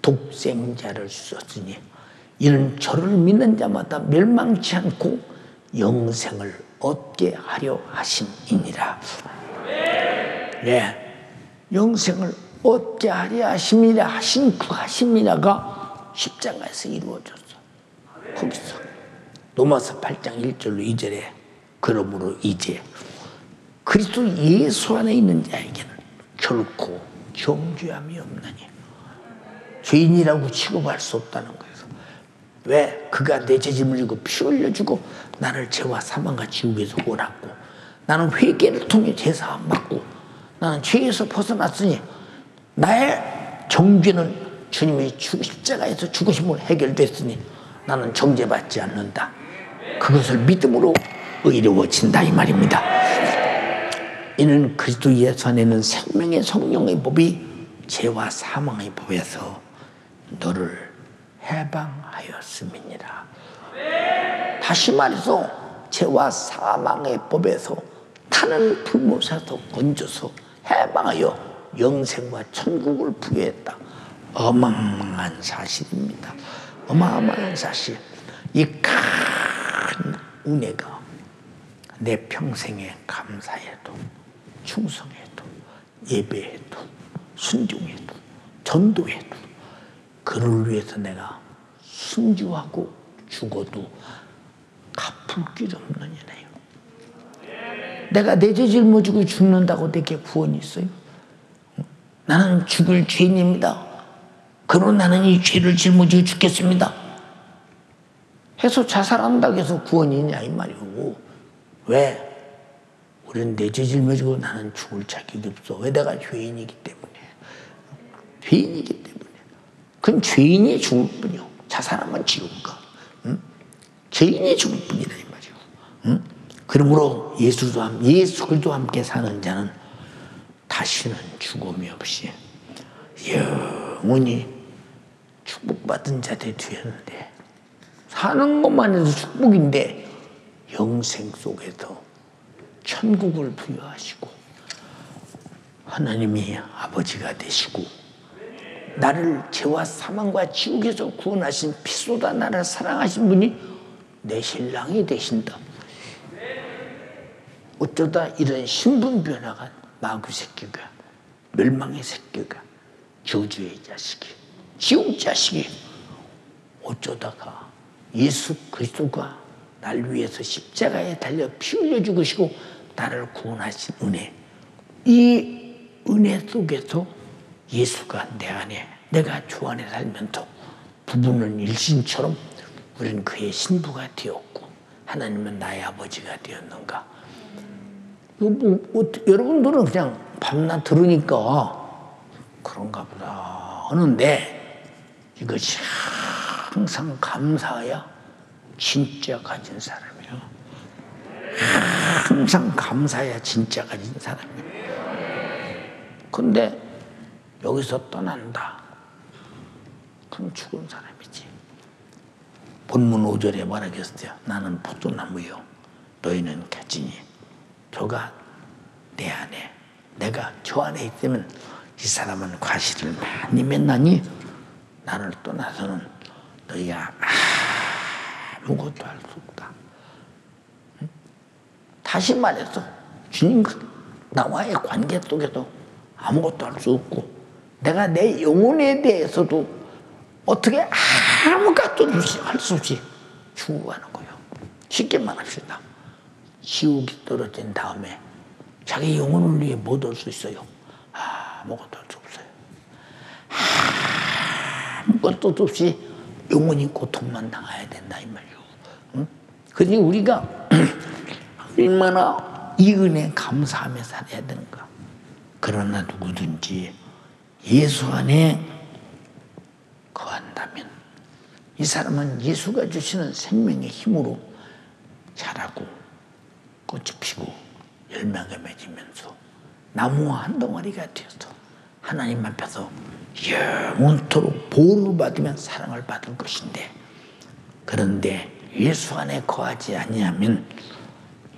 독생자를 주셨으니 이는 저를 믿는 자마다 멸망치 않고 영생을 얻게 하려 하심이니라. 영생을 얻게 하려 하심이라 하신 그 하심이라가 십자가에서 이루어졌어. 거기서 로마서 8장 1절로 2절에 그러므로 이제 그리스도 예수 안에 있는 자에게는 결코 정죄함이 없나니 죄인이라고 취급할 수 없다는 거예요. 왜? 그가 내 죄짐을 지고 피 흘려주고 나를 죄와 사망과 지옥에서 구원하고 나는 회개를 통해 제사 안 받고 나는 죄에서 벗어났으니 나의 정죄는 주님이 십자가에서 죽으심으로 해결됐으니 나는 정죄받지 않는다. 그것을 믿음으로 의로워진다 이 말입니다. 이는 그리스도 예수 안에는 생명의 성령의 법이 죄와 사망의 법에서 너를 해방하였음이니라. 다시 말해서 죄와 사망의 법에서 타는 불못에서 건져서 해방하여 영생과 천국을 부여했다. 어마어마한 사실입니다. 어마어마한 사실. 이 큰 은혜가 내 평생에 감사해도 충성해도 예배해도 순종해도 전도해도 그를 위해서 내가 순주하고 죽어도 갚을 길 없는 일이에요. 내가 내 죄 짊어지고 죽는다고 내게 구원이 있어요? 나는 죽을 죄인입니다. 그러나 나는 이 죄를 짊어지고 죽겠습니다. 해서 자살한다고 해서 구원이 있냐 이 말이고. 왜? 우리는 내 죄 짊어지고 나는 죽을 자격이 없어. 왜? 내가 죄인이기 때문에. 죄인이기 때문에. 그건 죄인이 죽을 뿐이요. 자살하면 지옥가. 응? 죄인이 죽을 뿐이다 이 말이요. 응? 그러므로 예수 그리스도와 함께 사는 자는 다시는 죽음이 없이 영원히 축복받은 자들이 되었는데, 사는 것만 해도 축복인데 영생 속에서 천국을 부여하시고 하나님이 아버지가 되시고 나를 죄와 사망과 지옥에서 구원하신 피보다 나를 사랑하신 분이 내 신랑이 되신다. 어쩌다 이런 신분 변화가 마귀 새끼가, 멸망의 새끼가, 저주의 자식이, 지옥 자식이 어쩌다가 예수 그리스도가 날 위해서 십자가에 달려 피 흘려 죽으시고 나를 구원하신 은혜, 이 은혜 속에서 예수가 내 안에, 내가 주 안에 살면서 부부는 일신처럼 우리는 그의 신부가 되었고 하나님은 나의 아버지가 되었는가. 여러분들은 그냥 밤낮 들으니까 그런가 보다 하는데, 이것이 항상 감사해야 진짜 가진 사람이에요. 항상 감사해야 진짜 가진 사람이에요. 근데 여기서 떠난다. 그럼 죽은 사람이지. 본문 5절에 말하겠어요. 나는 포도나무요, 너희는 가지니 저가 내 안에, 내가 저 안에 있으면 이 사람은 과실을 많이 맺나니 나를 떠나서는 너희가 아무것도 할 수 없다. 다시 말해서 주님과 나와의 관계 속에서 아무것도 할 수 없고 내가 내 영혼에 대해서도 어떻게 아무것도 할 수 없이 죽어가는 거예요. 쉽게 말합시다. 지옥이 떨어진 다음에 자기 영혼을 위해 뭐 얻을 수 있어요? 아무것도 할 수 없어요. 아무것도 없이 영원히 고통만 당해야 된다 이 말이에요. 응? 그러니 우리가 얼마나 이 은혜에 감사하며 살아야 되는가. 그러나 누구든지 예수 안에 거한다면 이 사람은 예수가 주시는 생명의 힘으로 자라고 꽃이 피고 열매가 맺으면서 나무와 한 덩어리가 되어서 하나님 앞에서 영원토록 보호를 받으면 사랑을 받을 것인데, 그런데 예수 안에 거하지 아니하면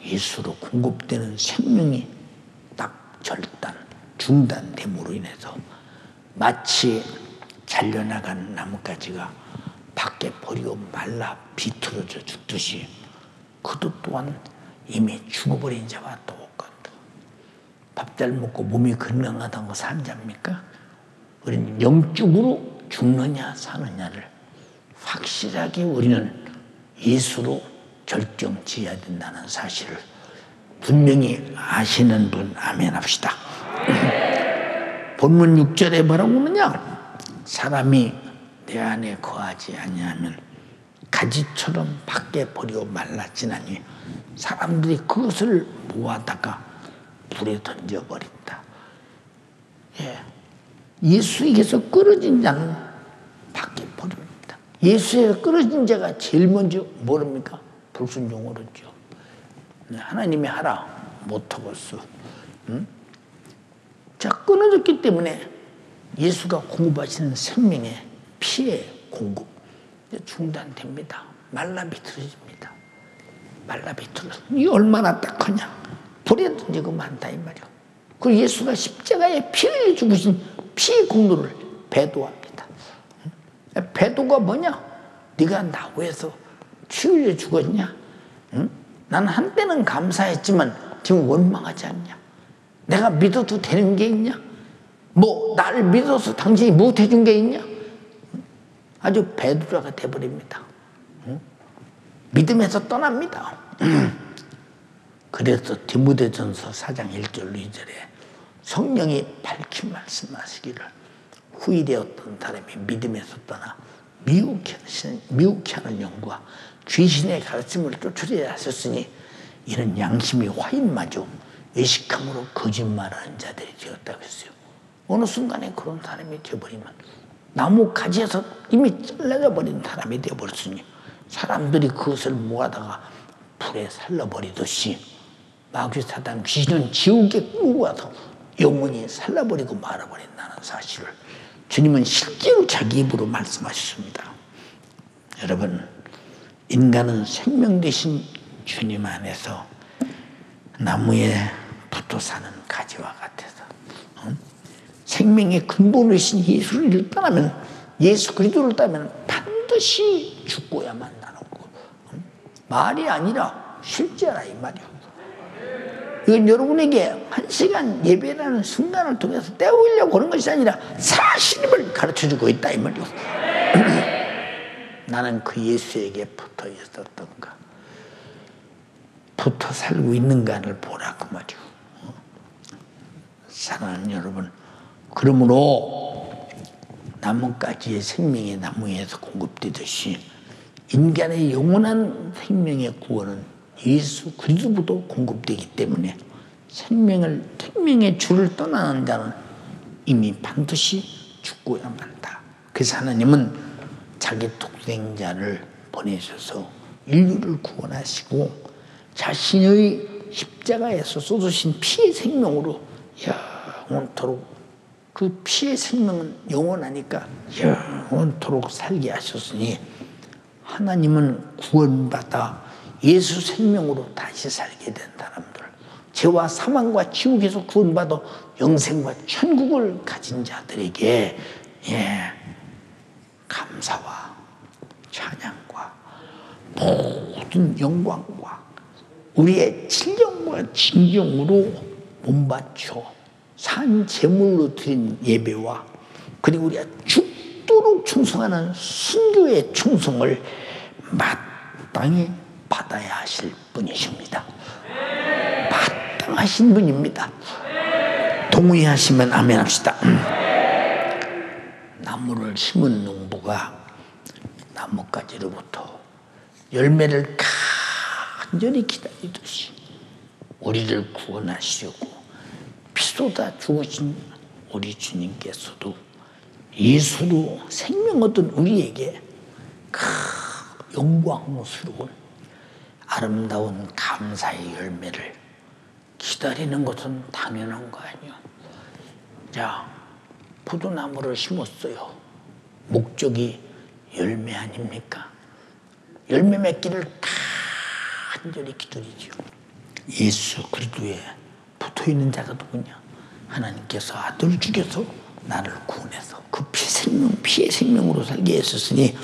예수로 공급되는 생명이 딱 중단됨으로 인해서 마치 잘려나간 나뭇가지가 밖에 버리고 말라 비틀어져 죽듯이 그도 또한 이미 죽어버린 자와 똑같다. 밥 잘 먹고 몸이 건강하다는 거 산자입니까? 우리는 영적으로 죽느냐 사느냐를 확실하게 우리는 예수로 결정지어야 된다는 사실을 분명히 아시는 분 아멘 합시다. 본문 6절에 뭐라고 하느냐? 사람이 내 안에 거하지 아니하면 가지처럼 밖에 버리고 말라지나니 사람들이 그것을 모아다가 불에 던져버린다. 예수에게서 끊어진 자는 밖에 버립니다. 예수에게서 끊어진 자가 제일 먼저 모릅니까? 불순종을 하죠. 하나님이 하라 못하겠어. 응? 자, 끊어졌기 때문에 예수가 공급하시는 생명의 피의 공급 중단됩니다. 말라 비틀어집니다. 말라 비틀어져. 이게 얼마나 딱하냐? 불에 던지고 만다 이 말이요. 그리고 예수가 십자가에 피를 죽으신 피의 공로를 배도합니다. 배도가 뭐냐? 네가 나 위해서 피 흘려 죽었냐? 응? 나는 한때는 감사했지만 지금 원망하지 않냐? 내가 믿어도 되는 게 있냐? 뭐 나를 믿어서 당신이 못해준 게 있냐? 아주 배도자가 돼버립니다. 응? 믿음에서 떠납니다. 그래서 디모데전서 4장 1절 2절에 성령이 밝히 말씀하시기를 후일되었던 사람이 믿음에서 떠나 미혹해 하는 영과 귀신의 가르침을 쫓으려 하셨으니 이는 양심이 화인마저 의식함으로 거짓말하는 자들이 되었다고 했어요. 어느 순간에 그런 사람이 되어버리면 나무 가지에서 이미 잘라져 버린 사람이 되어버렸으니 사람들이 그것을 모아다가 불에 살라버리듯이 마귀 사단 귀신은 지옥에 끌고 와서 영원히 살라버리고 말아버린다는 사실을 주님은 실제로 자기 입으로 말씀하셨습니다. 여러분, 인간은 생명 되신 주님 안에서 나무에 붙어 사는 가지와 같아서 생명의 근본이신 예수를 떠나면, 예수 그리스도를 따면 반드시 죽고야만 나는 거. 말이 아니라 실제라 이 말이야. 이건 여러분에게 1시간 예배라는 순간을 통해서 떼우려고 그런 것이 아니라 사실임을 가르쳐주고 있다 이 말이야. 나는 그 예수에게 붙어 있었던가, 붙어 살고 있는가를 보라 그 말이야. 사랑하는 여러분, 그러므로 나뭇가지의 생명의 나무에서 공급되듯이 인간의 영원한 생명의 구원은 예수 그리스도부터 공급되기 때문에 생명의 주를 떠나는 자는 이미 반드시 죽고야 만다. 그래서 하나님은 자기 독생자를 보내셔서 인류를 구원하시고 자신의 십자가에서 쏟으신 피의 생명으로 영원토록, 그 피의 생명은 영원하니까 영원토록 살게 하셨으니 하나님은 구원받아 예수 생명으로 다시 살게 된 사람들, 죄와 사망과 지옥에서 구원받아 영생과 천국을 가진 자들에게 감사와 찬양과 모든 영광과 우리의 진정과 진정으로 몸바쳐 산 제물로 드린 예배와 그리고 우리가 죽도록 충성하는 순교의 충성을 마땅히 받아야 하실 분이십니다. 마땅하신 분입니다. 동의하시면 아멘 합시다. 나무를 심은 농부가 나뭇가지로부터 열매를 간절히 기다리듯이 우리를 구원하시려고 피쏟아 죽으신 우리 주님께서도 예수로 생명 얻은 우리에게 영광스러운 아름다운 감사의 열매를 기다리는 것은 당연한 거 아니야. 자, 포도나무를 심었어요. 목적이 열매 아닙니까? 열매 맺기를 간절히 기다리죠. 예수 그리스도에 붙어있는 자가 누구냐? 하나님께서 아들을 죽여서 나를 구원해서 그 피의 생명으로 살게 했었으니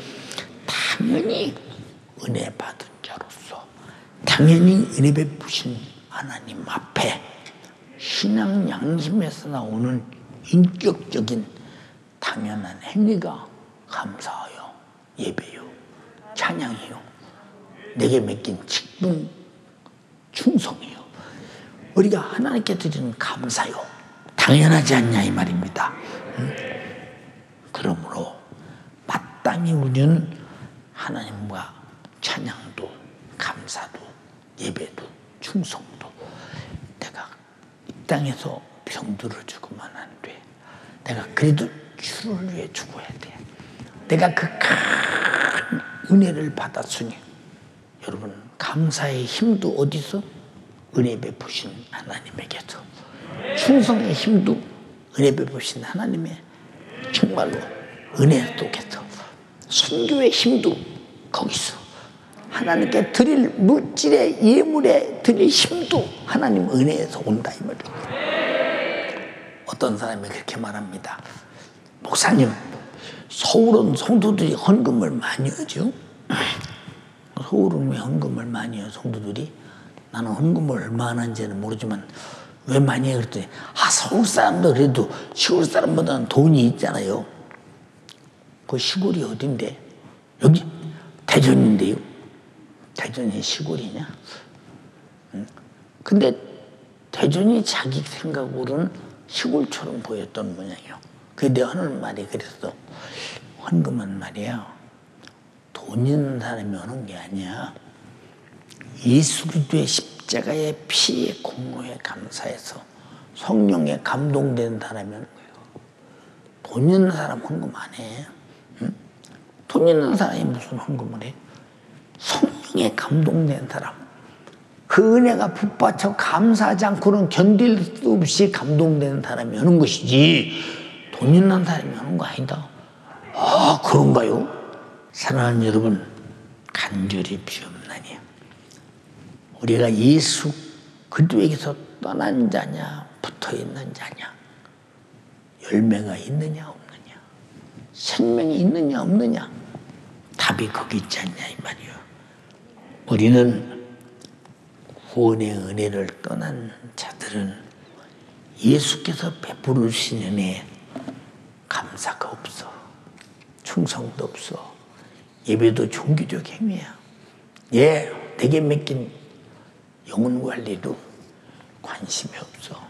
당연히 은혜 받은 자로서, 당연히 은혜 베푸신 하나님 앞에 신앙 양심에서 나오는 인격적인 당연한 행위가 감사하여 예배요, 찬양이요, 내게 맡긴 직분 충성이요, 우리가 하나님께 드리는 감사요, 당연하지 않냐 이 말입니다. 그러므로 마땅히 우리는 하나님과 찬양도 감사도 예배도 충성도, 내가 이 땅에서 병들어 죽으면 안 돼. 내가 그래도 주를 위해 죽어야 돼. 내가 그 큰 은혜를 받았으니, 여러분 감사의 힘도 어디서? 은혜 베푸신 하나님에게서. 충성의 힘도 은혜 베푸신 하나님의 정말로 은혜 속에서. 순교의 힘도 거기서. 하나님께 드릴 물질의 예물에 드릴 힘도 하나님 은혜에서 온다 이 말이에요. 어떤 사람이 그렇게 말합니다. 목사님, 서울은 성도들이 헌금을 많이 하죠. 서울은 왜 헌금을 많이 해요, 성도들이? 나는 헌금을 얼마나 하는지는 모르지만 왜 많이 해요? 그랬더니 서울 사람도 그래도 시골 사람보다는 돈이 있잖아요. 그 시골이 어딘데? 여기 대전인데요. 대전이 시골이냐? 근데 대전이 자기 생각으로는 시골처럼 보였던 모양이요. 그게 내가 하는 말이 그랬어. 헌금은 말이야, 돈 있는 사람이 하는 게 아니야. 예수 그리스도의 십자가의 피의 공로에 감사해서 성령에 감동된 사람이 하는 거예요. 돈 있는 사람 헌금 안 해. 응? 돈 있는 사람이 무슨 헌금을 해? 성령에 감동된 사람. 그 은혜가 북받쳐 감사하지 않고는 견딜 수 없이 감동되는 사람이 하는 것이지 돈 있는 사람이 하는 거 아니다. 아, 그런가요? 사랑하는 여러분, 간절히 비옵나니 우리가 예수 그리스도에게서 떠난 자냐 붙어있는 자냐, 열매가 있느냐 없느냐, 생명이 있느냐 없느냐, 답이 거기 있지 않냐 이 말이요. 우리는 구원의 은혜를 떠난 자들은 예수께서 베풀으신 은혜에 감사가 없어. 충성도 없어. 예배도 종교적 행위야. 내게 맡긴 영혼 관리도 관심이 없어.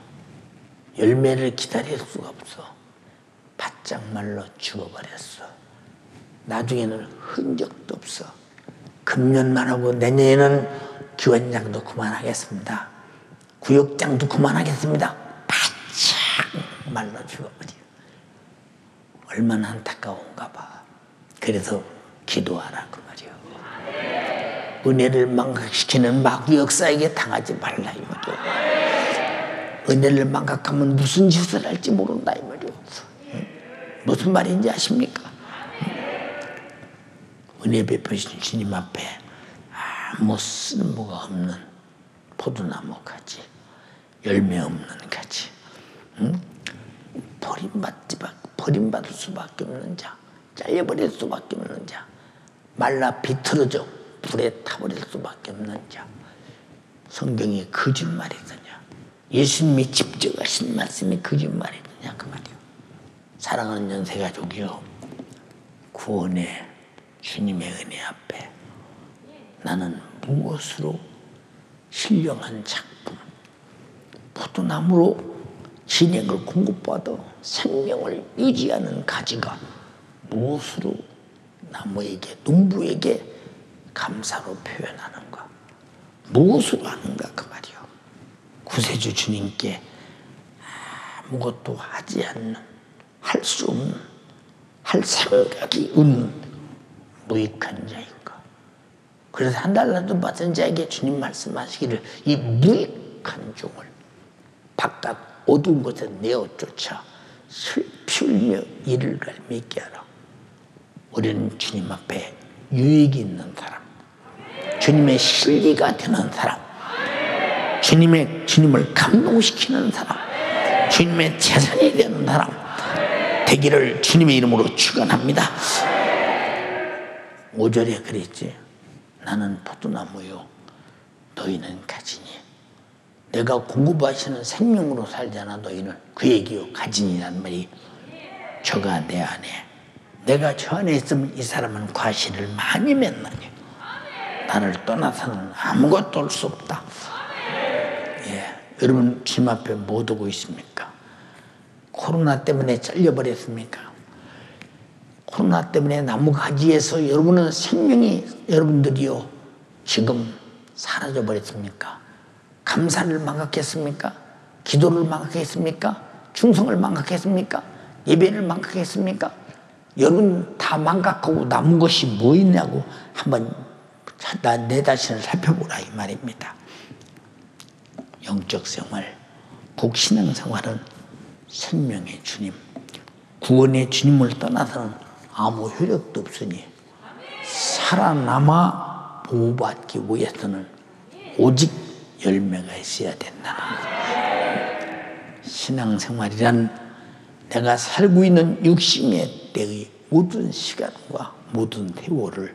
열매를 기다릴 수가 없어. 바짝 말라 죽어버렸어. 나중에는 흔적도 없어. 금년만 하고 내년에는 기원장도 그만하겠습니다. 구역장도 그만하겠습니다. 바짝 말라 죽어버려. 얼마나 안타까운가 봐. 그래서 기도하라 그 말이요. 은혜를 망각시키는 마귀 역사에게 당하지 말라 이 말이요. 은혜를 망각하면 무슨 짓을 할지 모른다 이 말이요. 무슨 말인지 아십니까? 은혜 베푸신 주님 앞에 아무 쓸모가 없는 포도나무 같이, 열매 없는 같이, 버림받을 수밖에 없는 자, 잘려버릴 수밖에 없는 자, 말라 비틀어져 불에 타버릴 수밖에 없는 자. 성경이 거짓말이더냐? 예수님이 직접 하신 말씀이 거짓말이더냐 그 말이요. 사랑하는 연세가족이요, 구원의 주님의 은혜 앞에 나는 무엇으로 신령한 작품, 포도나무로 진액을 공급받아 생명을 유지하는 가지가 무엇으로 나무에게, 농부에게 감사로 표현하는가? 무엇으로 하는가 그 말이요. 구세주 주님께 아무것도 하지 않는, 할 수 없는, 할 생각이 없는 무익한 자인가? 그래서 한 달라도 받은 자에게 주님 말씀하시기를 이 무익한 종을 바깥 어두운 곳에 내어 쫓아 슬피 울며 이를 갈미있게 하라. 우리는 주님 앞에 유익이 있는 사람, 주님의 실리가 되는 사람, 주님을 감동시키는 사람, 주님의 재산이 되는 사람 되기를 주님의 이름으로 축원합니다. 5절에 그랬지. 나는 포도나무요 너희는 가지니. 내가 공급하시는 생명으로 살잖아. 너희는 그 얘기요. 가진이란 말이 저가 내 안에, 내가 저 안에 있으면 이 사람은 과실을 많이 맺나니 나를 떠나서는 아무것도 할 수 없다. 여러분 주님 앞에 뭐 두고 있습니까? 코로나 때문에 잘려버렸습니까? 코로나 때문에 나무가지에서 여러분은 생명이, 여러분들이요 지금 사라져버렸습니까? 감사를 망각했습니까? 기도를 망각했습니까? 충성을 망각했습니까? 예배를 망각했습니까? 여러분 다 망각하고 남은 것이 뭐 있냐고 한번 내 자신을 살펴보라 이 말입니다. 영적 생활, 국신앙 생활은 생명의 주님, 구원의 주님을 떠나서는 아무 효력도 없으니 살아남아 보호받기 위해서는 오직 열매가 있어야 된다는 거예요. 신앙생활이란 내가 살고 있는 육신의 때의 모든 시간과 모든 세월을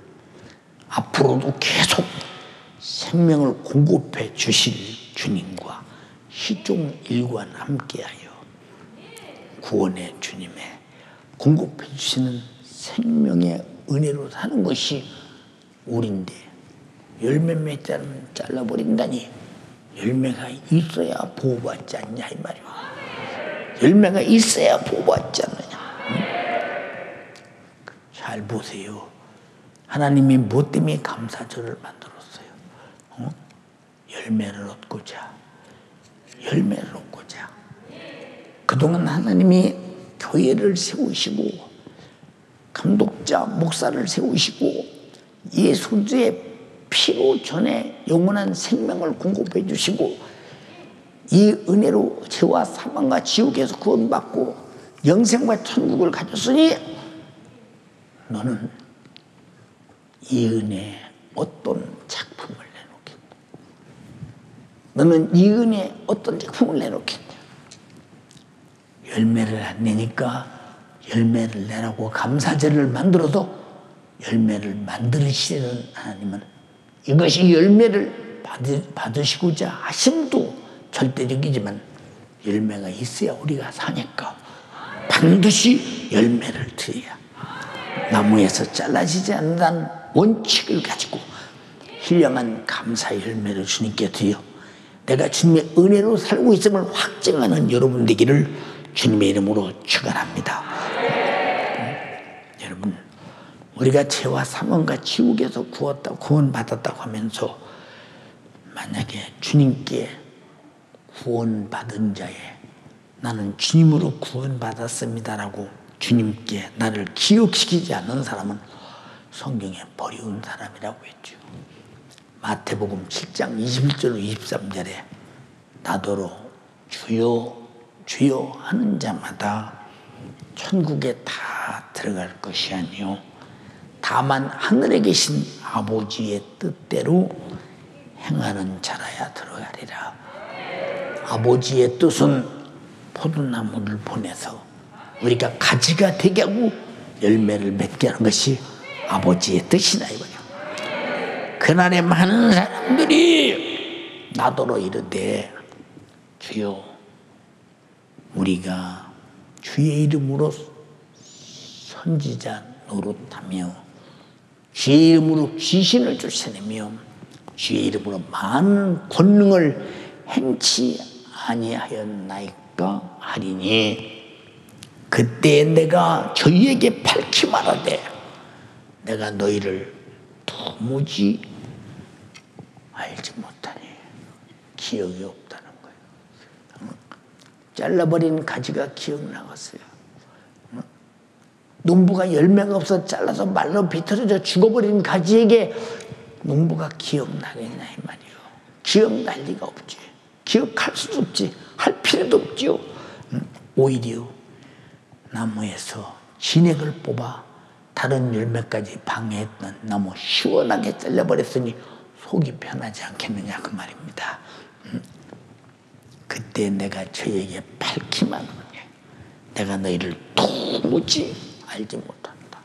앞으로도 계속 생명을 공급해 주실 주님과 희종 일관 함께하여 구원의 주님의 공급해 주시는 생명의 은혜로 사는 것이 우리인데, 열매 맺지 않으면 잘라버린다니. 열매가 있어야 보호받지 않냐 이 말이야. 열매가 있어야 보호받지 않느냐. 잘 보세요. 하나님이 뭐 때문에 감사절을 만들었어요? 열매를 얻고자. 열매를 얻고자. 그동안 하나님이 교회를 세우시고 감독자, 목사를 세우시고 예수의 피로 전에 영원한 생명을 공급해 주시고 이 은혜로 죄와 사망과 지옥에서 구원받고 영생과 천국을 가졌으니 너는 이 은혜에 어떤 작품을 내놓겠냐? 너는 이 은혜에 어떤 작품을 내놓겠냐? 열매를 안 내니까 열매를 내라고 감사제를 만들어도 열매를 만들으시는 하나님은 이것이 열매를 받으시고자 하심도 절대적이지만 열매가 있어야 우리가 사니까 반드시 열매를 드려야 나무에서 잘라지지 않는다는 원칙을 가지고 신령한 감사 열매를 주님께 드려 내가 주님의 은혜로 살고 있음을 확증하는 여러분 되기를 주님의 이름으로 축원합니다. 여러분, 우리가 죄와 사망과 지옥에서 구원받았다고 하면서 만약에 주님께 구원받은 자에 나는 주님으로 구원받았습니다라고 주님께 나를 기억시키지 않는 사람은 성경에 버리운 사람이라고 했죠. 마태복음 7장 21절 23절에 나더러 주여 주여 하는 자마다 천국에 다 들어갈 것이 아니요 다만 하늘에 계신 아버지의 뜻대로 행하는 자라야 들어가리라. 아버지의 뜻은 포도나무를 보내서 우리가 가지가 되게 하고 열매를 맺게 하는 것이 아버지의 뜻이나 이거죠. 그날에 많은 사람들이 나더러 이르되 주여 우리가 주의 이름으로 선지자 노릇하며 주의 이름으로 귀신을 쫓아내며 주의 이름으로 많은 권능을 행치 아니하였나이까 하리니 그때 내가 저희에게 밝히 말하되 내가 너희를 도무지 알지 못하니 기억이 없다는 거예요. 잘라버린 가지가 기억나갔어요. 농부가 열매가 없어 잘라서 말로 비틀어져 죽어버린 가지에게 농부가 기억나겠냐 이 말이에요. 기억날 리가 없지. 기억할 수도 없지. 할 필요도 없지요. 오히려 나무에서 진액을 뽑아 다른 열매까지 방해했던 나무 시원하게 잘라버렸으니 속이 편하지 않겠느냐 그 말입니다. 그때 내가 저에게 밝히 말하노니 내가 너희를 도무지 알지 못한다.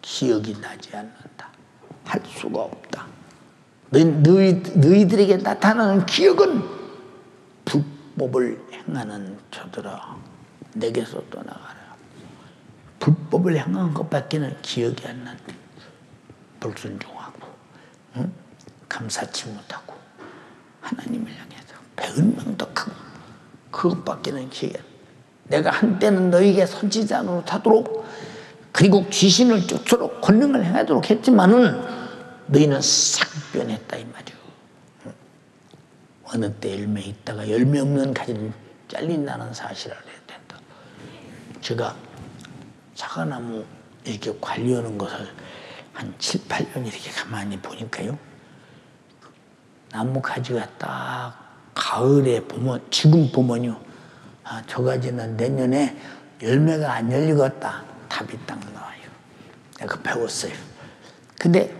기억이 나지 않는다. 할 수가 없다. 너희들에게 나타나는 기억은 불법을 행하는 자들아 내게서 떠나가라. 불법을 행한 것밖에는 기억이 안 난다. 불순종하고 감사치 못하고 하나님을 향해서 배은망덕하고 그것밖에는 기억이 안 난다. 내가 한때는 너희에게 선지자 노릇하도록 그리고 귀신을 쫓도록 권능을 행하도록 했지만은 너희는 싹 변했다 이 말이오. 어느 때 열매 있다가 열매 없는 가지는 잘린다는 사실을 해야 된다. 제가 사과나무 이렇게 관리하는 것을 한 7, 8년 이렇게 가만히 보니까요. 나무 가지가 딱 가을에 보면 지금 보면요. 아, 저 가지는 내년에 열매가 안 열리겠다. 답이 딱 나와요. 내가 배웠어요. 근데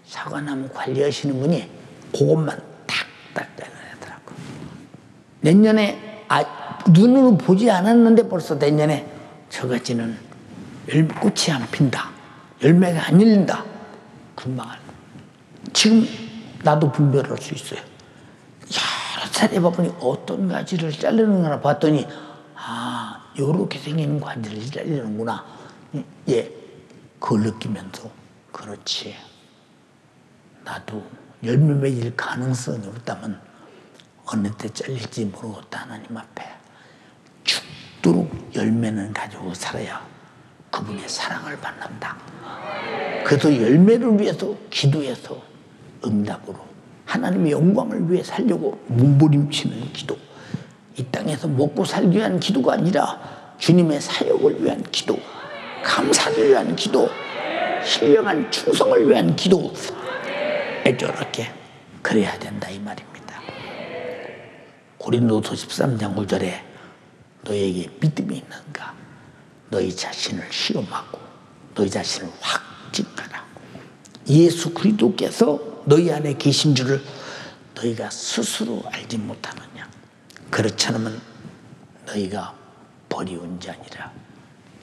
사과나무 관리하시는 분이 그것만 탁탁 잘라내더라고. 내년에 눈으로 보지 않았는데 벌써 내년에 저 가지는 꽃이 안 핀다. 열매가 안 열린다. 금방 지금 나도 분별할 수 있어요. 여러 차례 봐보니 어떤 가지를 자르는 거나 봤더니 아 요렇게 생긴 가지를 자르는구나. 예, 그걸 느끼면서 그렇지. 나도 열매 맺을 가능성이 없다면 어느 때 잘릴지 모르겠다. 하나님 앞에 죽도록 열매는 가지고 살아야 그분의 사랑을 받는다. 그래서 열매를 위해서 기도해서 응답으로 하나님의 영광을 위해 살려고 몸부림치는 기도. 이 땅에서 먹고 살기 위한 기도가 아니라 주님의 사역을 위한 기도, 감사를 위한 기도, 신령한 충성을 위한 기도, 애절하게 그래야 된다 이 말입니다. 고린도서 13장 5절에 너희에게 믿음이 있는가? 너희 자신을 시험하고 너희 자신을 확증하라. 예수 그리스도께서 너희 안에 계신 줄을 너희가 스스로 알지 못하느냐? 그렇지 않으면 너희가 버리운 자니라,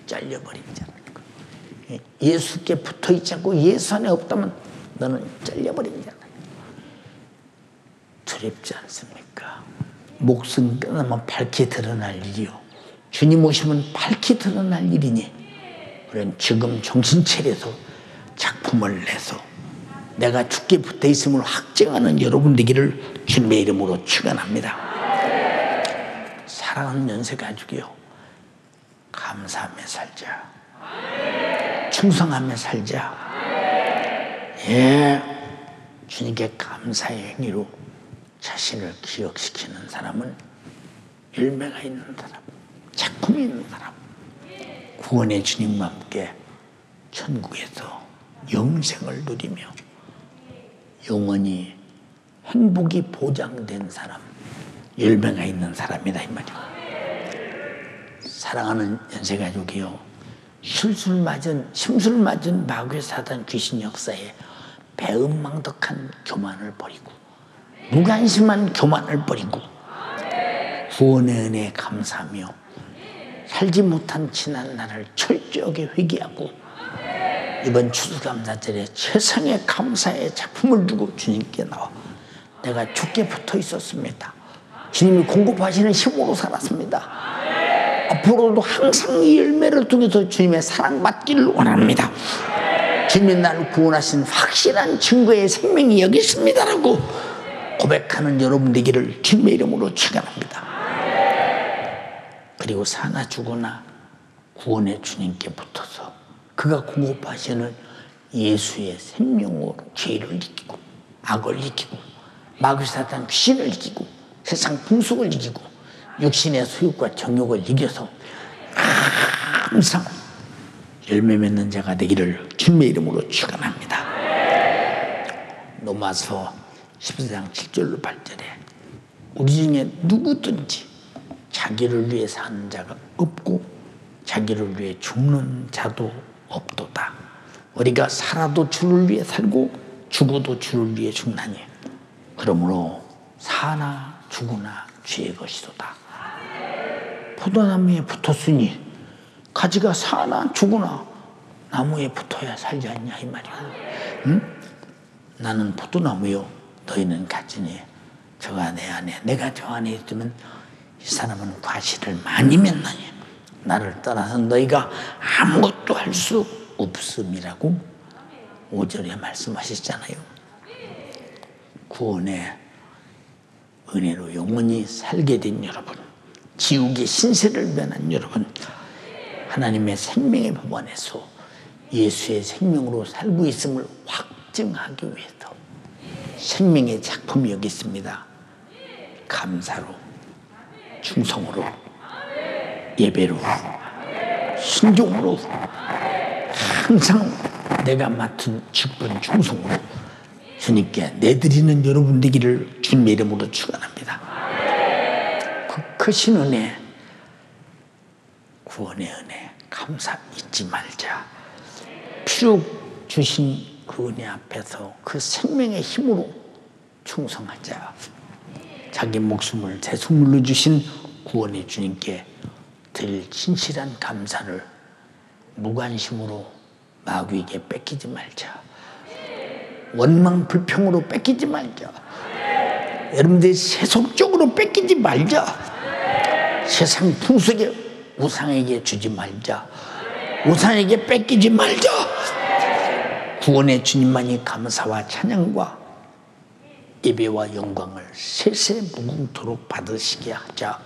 잘려버린 자라는 거예요. 예수께 붙어있지 않고 예수 안에 없다면 너는 잘려버린 자다. 두렵지 않습니까? 목숨 끊으면 밝게 드러날 일이요, 주님 오시면 밝게 드러날 일이니 우리는 지금 정신 차려서 작품을 내서 내가 주께 붙어 있음을 확증하는 여러분 되기를 주님의 이름으로 축원합니다. 사랑하는 연세가족이요, 감사하며 살자, 충성하며 살자. 예, 주님께 감사의 행위로 자신을 기억시키는 사람은 열매가 있는 사람, 작품이 있는 사람, 구원의 주님과 함께 천국에서 영생을 누리며 영원히 행복이 보장된 사람, 열매가 있는 사람이다 이 말이에요. 사랑하는 연세가족이요, 심술 맞은 마귀의 사단 귀신 역사에 배은망덕한 교만을 버리고 무관심한 교만을 버리고 구원의 은혜에 감사하며 살지 못한 지난 날을 철저하게 회개하고 이번 추수감사절에 최상의 감사의 작품을 두고 주님께 나와 내가 주께 붙어 있었습니다. 주님이 공급하시는 힘으로 살았습니다. 앞으로도 항상 이 열매를 통해서 주님의 사랑받기를 원합니다. 주님이 나를 구원하신 확실한 증거의 생명이 여기 있습니다라고 고백하는 여러분 되기를 주님의 이름으로 축원합니다. 그리고 사나 죽으나 구원의 주님께 붙어서 그가 공급하시는 예수의 생명으로 죄를 이기고 악을 이기고 마귀 사단 귀신을 이기고 세상 풍속을 이기고 육신의 소욕과 정욕을 이겨서 항상 열매 맺는 자가 되기를 주님의 이름으로 축원합니다. 로마서 14장 7절로 8절에 우리 중에 누구든지 자기를 위해 사는 자가 없고 자기를 위해 죽는 자도 없도다. 우리가 살아도 주를 위해 살고 죽어도 주를 위해 죽나니 그러므로 사나 죽으나 주의 것이도다. 포도나무에 붙었으니 가지가 사나 죽으나 나무에 붙어야 살지 않냐 이 말이야. 응? 나는 포도나무요 너희는 가지니 저가 내 안에 내가 저 안에 있으면 이 사람은 과실을 많이 맺나니 나를 떠나서 너희가 아무것도 할 수 없음이라고 5절에 말씀하셨잖아요. 구원의 은혜로 영원히 살게 된 여러분, 지옥의 신세를 면한 여러분, 하나님의 생명의 법안에서 예수의 생명으로 살고 있음을 확증하기 위해서 생명의 작품이 여기 있습니다. 감사로, 충성으로, 예배로, 순종으로 항상 내가 맡은 직분 충성으로 주님께 내드리는 여러분 되기를 주님의 이름으로 축원합니다. 그 크신 은혜, 구원의 은혜 감사 잊지 말자. 피로 주신 그 은혜 앞에서 그 생명의 힘으로 충성하자. 자기 목숨을 대속물로 주신 구원의 주님께 드릴 진실한 감사를 무관심으로 마귀에게 뺏기지 말자. 원망 불평으로 뺏기지 말자. 여러분들이 세속적으로 뺏기지 말자. 세상 풍속에 우상에게 주지 말자. 우상에게 뺏기지 말자. 구원의 주님만이 감사와 찬양과 예배와 영광을 세세무궁토록 받으시게 하자.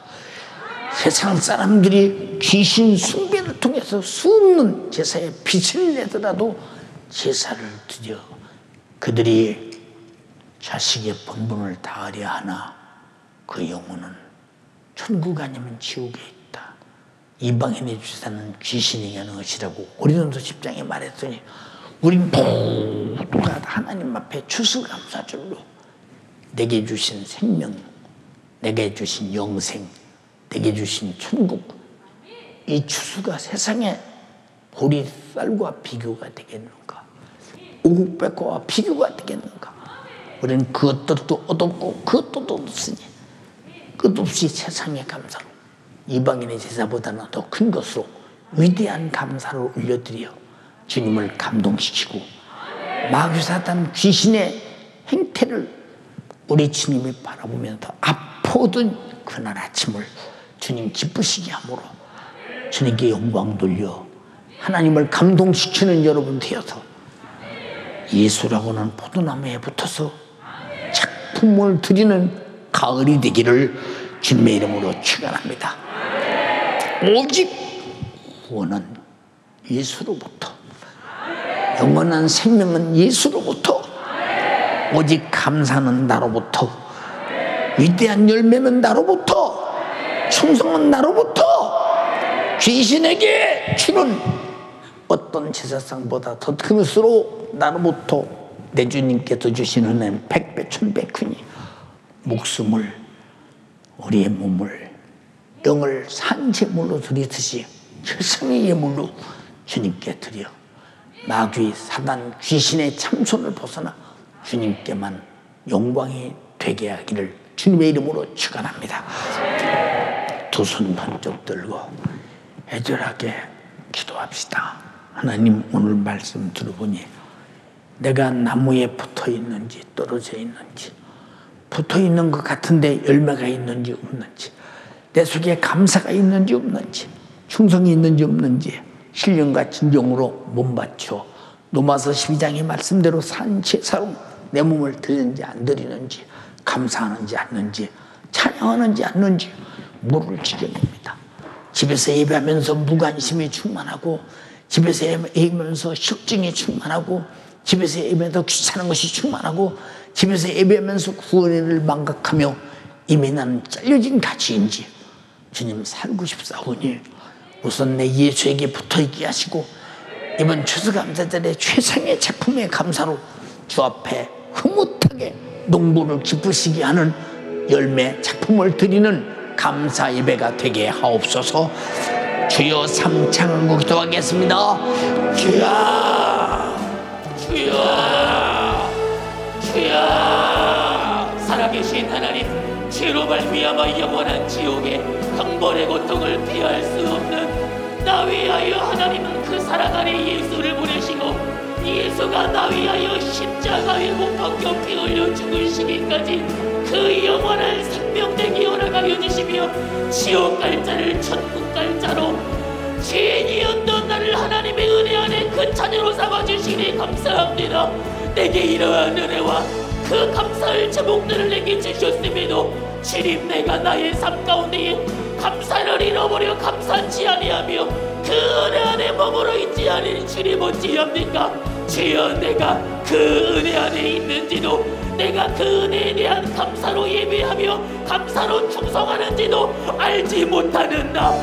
세상 사람들이 귀신 숭배를 통해서 수없는 제사에 빛을 내더라도 제사를 드려 그들이 자식의 본분을 다하려 하나 그 영혼은 천국 아니면 지옥에 있다. 이방인의 주사는 귀신이 하는 것이라고 고린도 10장에 말했더니 우린 모두가 하나님 앞에 추수감사절로 내게 주신 생명, 내게 주신 영생, 내게 주신 천국, 이 추수가 세상에 보리쌀과 비교가 되겠는가? 오국백과와 비교가 되겠는가? 우리는 그것들도 얻었고 그것도 얻었으니 끝없이 세상의 감사로 이방인의 제사보다는 더 큰 것으로 위대한 감사를 올려드려 주님을 감동시키고 마귀사단 귀신의 행태를 우리 주님이 바라보면서 아파오던 그날 아침을 주님 기쁘시게 함으로 주님께 영광 돌려 하나님을 감동시키는 여러분 되어서 예수라고는 포도나무에 붙어서 작품을 드리는 가을이 되기를 주님의 이름으로 축원합니다. 오직 구원은 예수로부터, 영원한 생명은 예수로부터, 오직 감사는 나로부터, 위대한 열매는 나로부터, 충성은 나로부터, 귀신에게 주는 어떤 제사상보다 더 큰 것으로 나로부터 내 주님께서 주시는 은혜는 백배 천배크니 목숨을, 우리의 몸을, 영을 산제물로 드리듯이 최상의 예물로 주님께 드려 마귀, 사단, 귀신의 참손을 벗어나 주님께만 영광이 되게 하기를 주님의 이름으로 축원합니다. 두 손 번쩍 들고 애절하게 기도합시다. 하나님, 오늘 말씀 들어보니 내가 나무에 붙어 있는지 떨어져 있는지, 붙어 있는 것 같은데 열매가 있는지 없는지, 내 속에 감사가 있는지 없는지, 충성이 있는지 없는지 신령과 진정으로 몸바쳐 로마서 12장의 말씀대로 산 제사로 내 몸을 드리는지 안 드리는지, 감사하는지 않는지, 찬양하는지 않는지 물을 지경입니다. 집에서 예배하면서 무관심이 충만하고, 집에서 예배하면서 실증이 충만하고, 집에서 예배하면서 귀찮은 것이 충만하고, 집에서 예배하면서 구원을 망각하며 이미 나는 잘려진 가치인지 주님 살고 싶사오니 우선 내 예수에게 붙어있게 하시고 이번 추수감사절의 최상의 작품의 감사로 주 앞에 흐뭇하게 농부를 기쁘시게 하는 열매 작품을 드리는 감사 예배가 되게 하옵소서. 주여 삼창하고 기도하겠습니다. 주여, 주여, 주여. 살아계신 하나님, 죄로 말미암아 영원한 지옥의 형벌의 고통을 피할 수 없는 나 위하여 하나님은 그 사랑 안에 예수를 보내시고, 예수가 나 위하여 십자가에 못 박혀 피 흘려 죽으시기까지 그 영원한 생명되기 허락하여 주시며 지옥 갈 자를 천국 갈 자로, 죄인이었던 나를 하나님의 은혜 안에 그 자녀로 삼아주시니 감사합니다. 내게 이러한 은혜와 그 감사할 제목들을 내게 주셨음에도 주님, 내가 나의 삶 가운데에 감사를 잃어버려 감사치 아니하며 그 은혜 안에 머물러 있지 않으니 주님 어찌합니까? 주여, 내가 그 은혜 안에 있는지도, 내가 그 은혜에 대한 감사로 예배하며 감사로 충성하는지도 알지 못하는 나,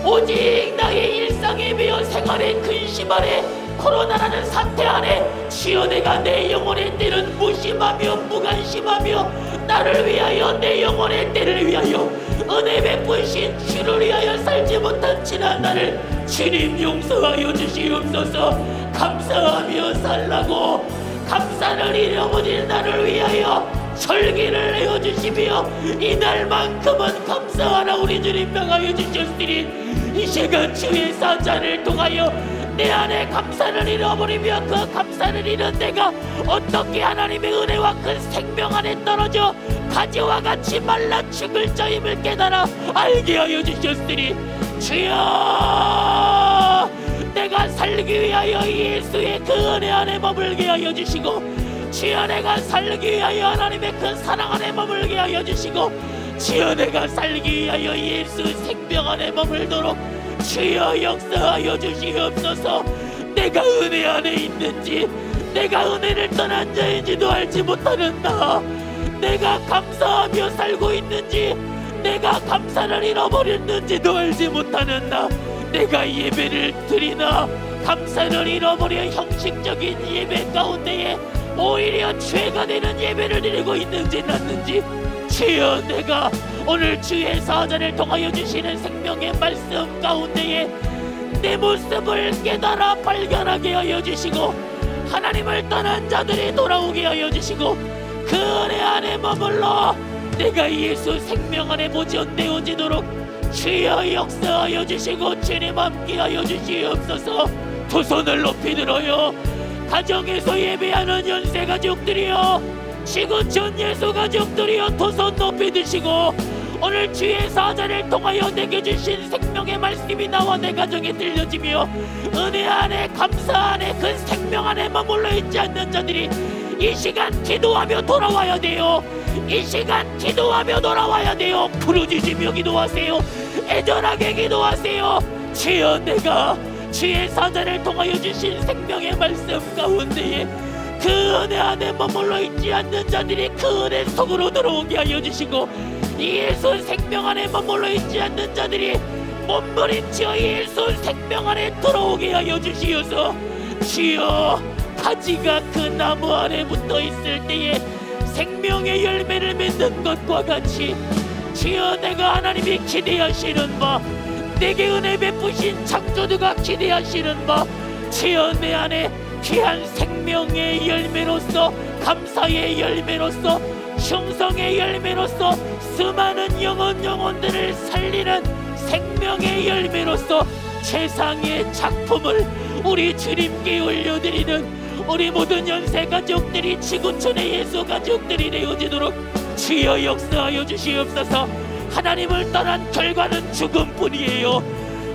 오직 나의 일상에 매여 생활의 근심 안에, 코로나라는 사태 안에 주여, 내가 내 영혼의 때는 무심하며 무관심하며 나를 위하여, 내 영혼의 때를 위하여 은혜 베푸신 주를 위하여 살지 못한 지난 날을 주님 용서하여 주시옵소서. 감사하며 살라고 감사를 잃어버린 나를 위하여 절기를 내어주시며 이날만큼은 감사하라 우리 주님 명하여 주셨으니, 이 시간 주의 사자를 통하여 내 안에 감사를 잃어버리며 그 감사를 잃은 내가 어떻게 하나님의 은혜와 그 생명 안에 떨어져 가지와 같이 말라 죽을 자임을 깨달아 알게 하여 주셨으니, 주여, 내가 살기 위하여 예수의 그 은혜 안에 머물게 하여 주시고, 주여, 내가 살기 위하여 하나님의 그 사랑 안에 머물게 하여 주시고, 주여, 내가 살기 위하여 예수 생명 안에 머물도록 주여 역사하여 주시옵소서. 내가 은혜 안에 있는지, 내가 은혜를 떠난 자인지도 알지 못하는 나, 내가 감사하며 살고 있는지, 내가 감사를 잃어버렸는지도 알지 못하는 나, 내가 예배를 드리나 감사를 잃어버려 형식적인 예배 가운데에 오히려 죄가 되는 예배를 드리고 있는지 났는지, 주여 내가 오늘 주의 사자를 통하여 주시는 생명의 말씀 가운데에 내 모습을 깨달아 발견하게 하여 주시고, 하나님을 떠난 자들이 돌아오게 하여 주시고, 그 은혜 안에 머물러 내가 예수 생명 안에 보존되어지도록 주여 역사하여 주시고 주님 함께하여 주시옵소서. 두 손을 높이 들어요. 가정에서 예배하는 연세 가족들이여, 지구촌 예수 가족들이여, 두 손 높이 드시고 오늘 주의 사자를 통하여 내게 주신 생명의 말씀이 나와 내 가정에 들려지며 은혜 안에 감사 안에 그 생명 안에 머물러 있지 않는 자들이 이 시간 기도하며 돌아와야 돼요. 이 시간 기도하며 돌아와야 돼요. 부르짖으며 기도하세요. 애절하게 기도하세요. 주여 내가 주의 사자를 통하여 주신 생명의 말씀 가운데에 그 은혜 안에 머물러 있지 않는 자들이 그 은혜 속으로 들어오게 하여 주시고, 예수 생명 안에 머물러 있지 않는 자들이 몸부림치어 예수 생명 안에 들어오게 하여 주시어서, 주여 가지가 그 나무 안에 붙어 있을 때에 생명의 열매를 맺는 것과 같이 주여 내가 하나님이 기대하시는 바, 내게 은혜 베푸신 창조주가 기대하시는 바, 주여 내 안에 귀한 생명의 열매로서, 감사의 열매로서, 충성의 열매로서, 수많은 영혼들을 살리는 생명의 열매로서 세상의 작품을 우리 주님께 올려드리는 우리 모든 연세 가족들이 지구촌의 예수 가족들이 되어지도록 주여 역사하여 주시옵소서. 하나님을 떠난 결과는 죽음뿐이에요.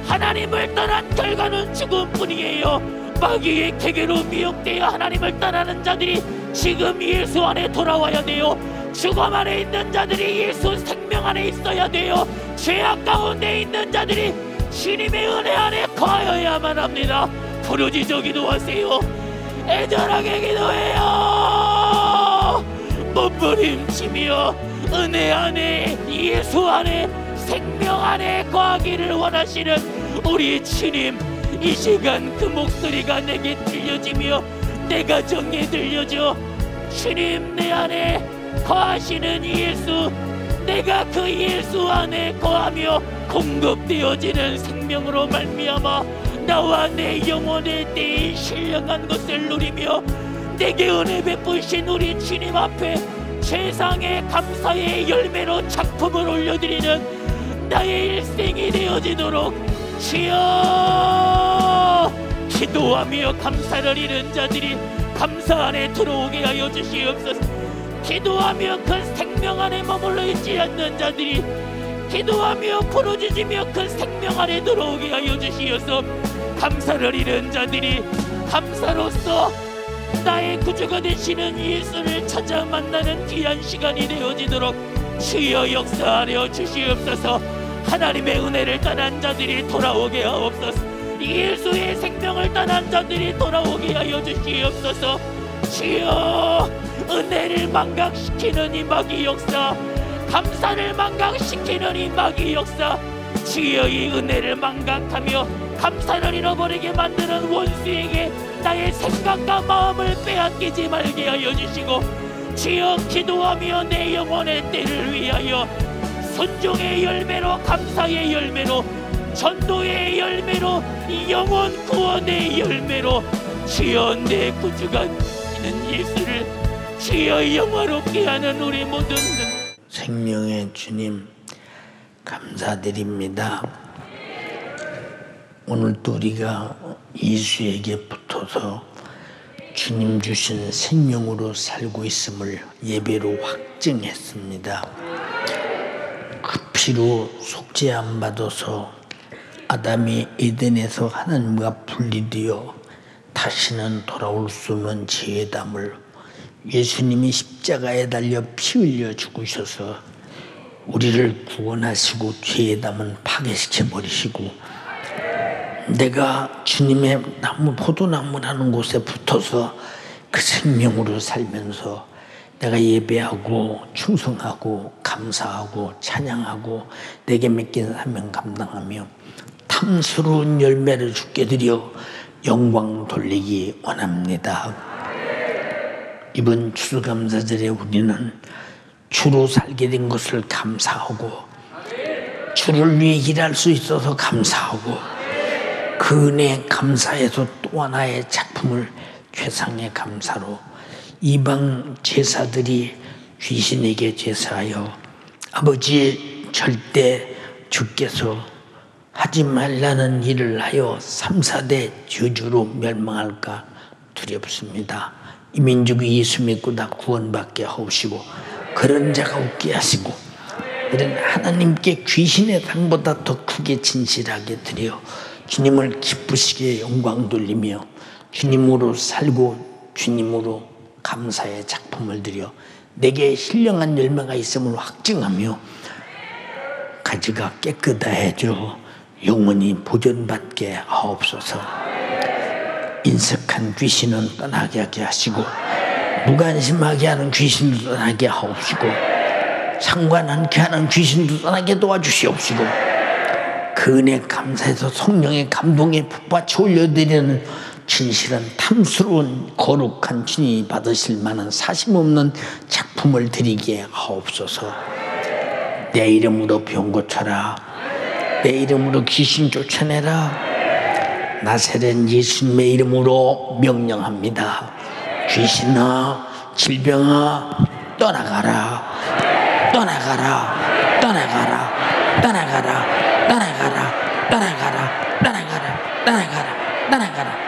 하나님을 떠난 결과는 죽음뿐이에요. 마귀의 계계로 미혹되어 하나님을 떠나는 자들이 지금 예수 안에 돌아와야 돼요. 죽음 안에 있는 자들이 예수 생명 안에 있어야 돼요. 죄악 가운데 있는 자들이 주님의 은혜 안에 거하여야만 합니다. 부르짖어 기도하세요. 애절하게 기도해요. 몸부림치며 은혜 안에, 예수 안에, 생명 안에 거하기를 원하시는 우리 주님, 이 시간 그 목소리가 내게 들려지며 내 가정에 들려져 주님 내 안에 거하시는 예수, 내가 그 예수 안에 거하며 공급되어지는 생명으로 말미암아 나와 내 영혼의 때에 신령한 것을 누리며 내게 은혜 베푸신 우리 주님 앞에 세상의 감사의 열매로 작품을 올려드리는 나의 일생이 되어지도록 주여, 기도하며 감사를 잃은 자들이 감사 안에 들어오게 하여 주시옵소서. 기도하며 그 생명 안에 머물러 있지 않는 자들이 기도하며 부르짖으며 그 생명 안에 들어오게 하여 주시옵소서. 감사를 잃은 자들이 감사로서 나의 구주가 되시는 예수를 찾아 만나는 귀한 시간이 되어지도록 주여 역사하여 주시옵소서. 하나님의 은혜를 떠난 자들이 돌아오게 하옵소서. 예수의 생명을 떠난 자들이 돌아오게 하여 주시옵소서. 주여, 은혜를 망각시키는 이 마귀 역사, 감사를 망각시키는 이 마귀 역사, 주여 이 은혜를 망각하며 감사를 잃어버리게 만드는 원수에게 나의 생각과 마음을 빼앗기지 말게 하여 주시고, 주여 기도하며 내 영혼의 때를 위하여 순종의 열매로, 감사의 열매로, 전도의 열매로, 영혼 구원의 열매로 주여 내 구주가 있는 예수를 주여 영화롭게 하는 우리 모든 생명의 주님 감사드립니다. 오늘도 우리가 예수에게 붙어서 주님 주신 생명으로 살고 있음을 예배로 확증했습니다. 그 피로 속죄함 받아서 아담이 에덴에서 하나님과 분리되어 다시는 돌아올 수 없는 죄담을 예수님이 십자가에 달려 피 흘려 죽으셔서 우리를 구원하시고 죄의 담은 파괴시켜 버리시고, 내가 주님의 나무 포도나무라는 곳에 붙어서 그 생명으로 살면서 내가 예배하고 충성하고 감사하고 찬양하고 내게 맡긴 사명 감당하며 탐스러운 열매를 주께 드려 영광 돌리기 원합니다. 이번 추수감사절에 우리는 주로 살게 된 것을 감사하고 주를 위해 일할 수 있어서 감사하고 그 은혜에 감사해서 또 하나의 작품을 최상의 감사로 이방 제사들이 귀신에게 제사하여 아버지 절대 주께서 하지 말라는 일을 하여 3, 4대 저주로 멸망할까 두렵습니다. 이 민족이 예수 믿고 다 구원받게 하옵시고 그런 자가 없게 하시고 이런 하나님께 귀신의 상보다 더 크게 진실하게 드려 주님을 기쁘시게 영광 돌리며 주님으로 살고 주님으로 감사의 작품을 드려 내게 신령한 열매가 있음을 확증하며 가지가 깨끗하여져 영원히 보존받게 하옵소서. 인색한 귀신은 떠나게 하게 하시고 무관심하게 하는 귀신도 떠나게 하옵시고 상관 않게 하는 귀신도 떠나게 도와주시옵시고 그 은혜 감사해서 성령의 감동에 북받쳐 올려드리는 진실한 탐스러운 거룩한 주님이 받으실 만한 사심없는 작품을 드리게 하옵소서. 내 이름으로 병 고쳐라. 내 이름으로 귀신 쫓아내라. 나사렛 예수님의 이름으로 명령합니다. 귀신아, 질병아, 떠나가라. 떠나가라. 떠나가라. 떠나가라. 떠나가라. 떠나가라. 떠나가라. 떠나가라. 떠나가라.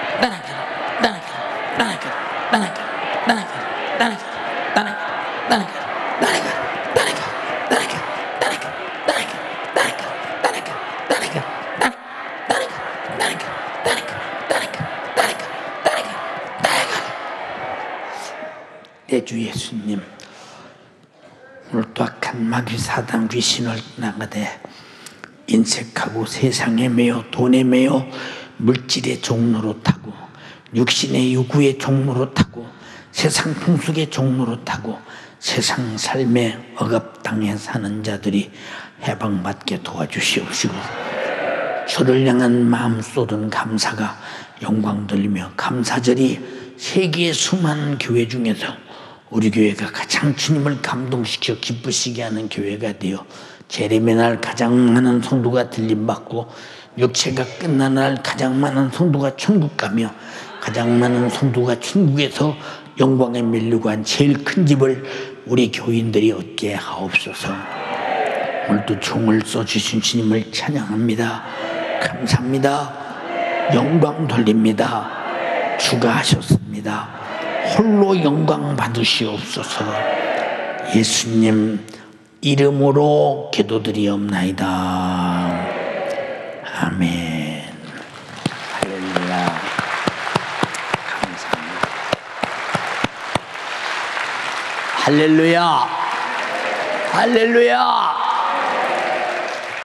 내 주 예수님, 오늘 또 악한 마귀 사단 귀신을 나가되 인색하고 세상에 매여 돈에 매여 물질의 종로로 타고 육신의 요구의 종로로 타고 세상 풍속의 종로로 타고 세상 삶에 억압당해 사는 자들이 해방받게 도와주시옵시고 주를 향한 마음 쏟은 감사가 영광 돌리며 감사절이 세계의 수많은 교회 중에서 우리 교회가 가장 주님을 감동시켜 기쁘시게 하는 교회가 되어 재림의 날 가장 많은 성도가 들림받고 육체가 끝난 날 가장 많은 성도가 천국 가며 가장 많은 성도가 천국에서 영광에 밀려고 한 제일 큰 집을 우리 교인들이 얻게 하옵소서. 오늘도 종을 써주신 주님을 찬양합니다. 감사합니다. 영광 돌립니다. 주가 하셨습니다. 홀로 영광 받으시옵소서. 예수님 이름으로 기도드리옵나이다. 아멘. 할렐루야. 감사합니다. 할렐루야. 할렐루야.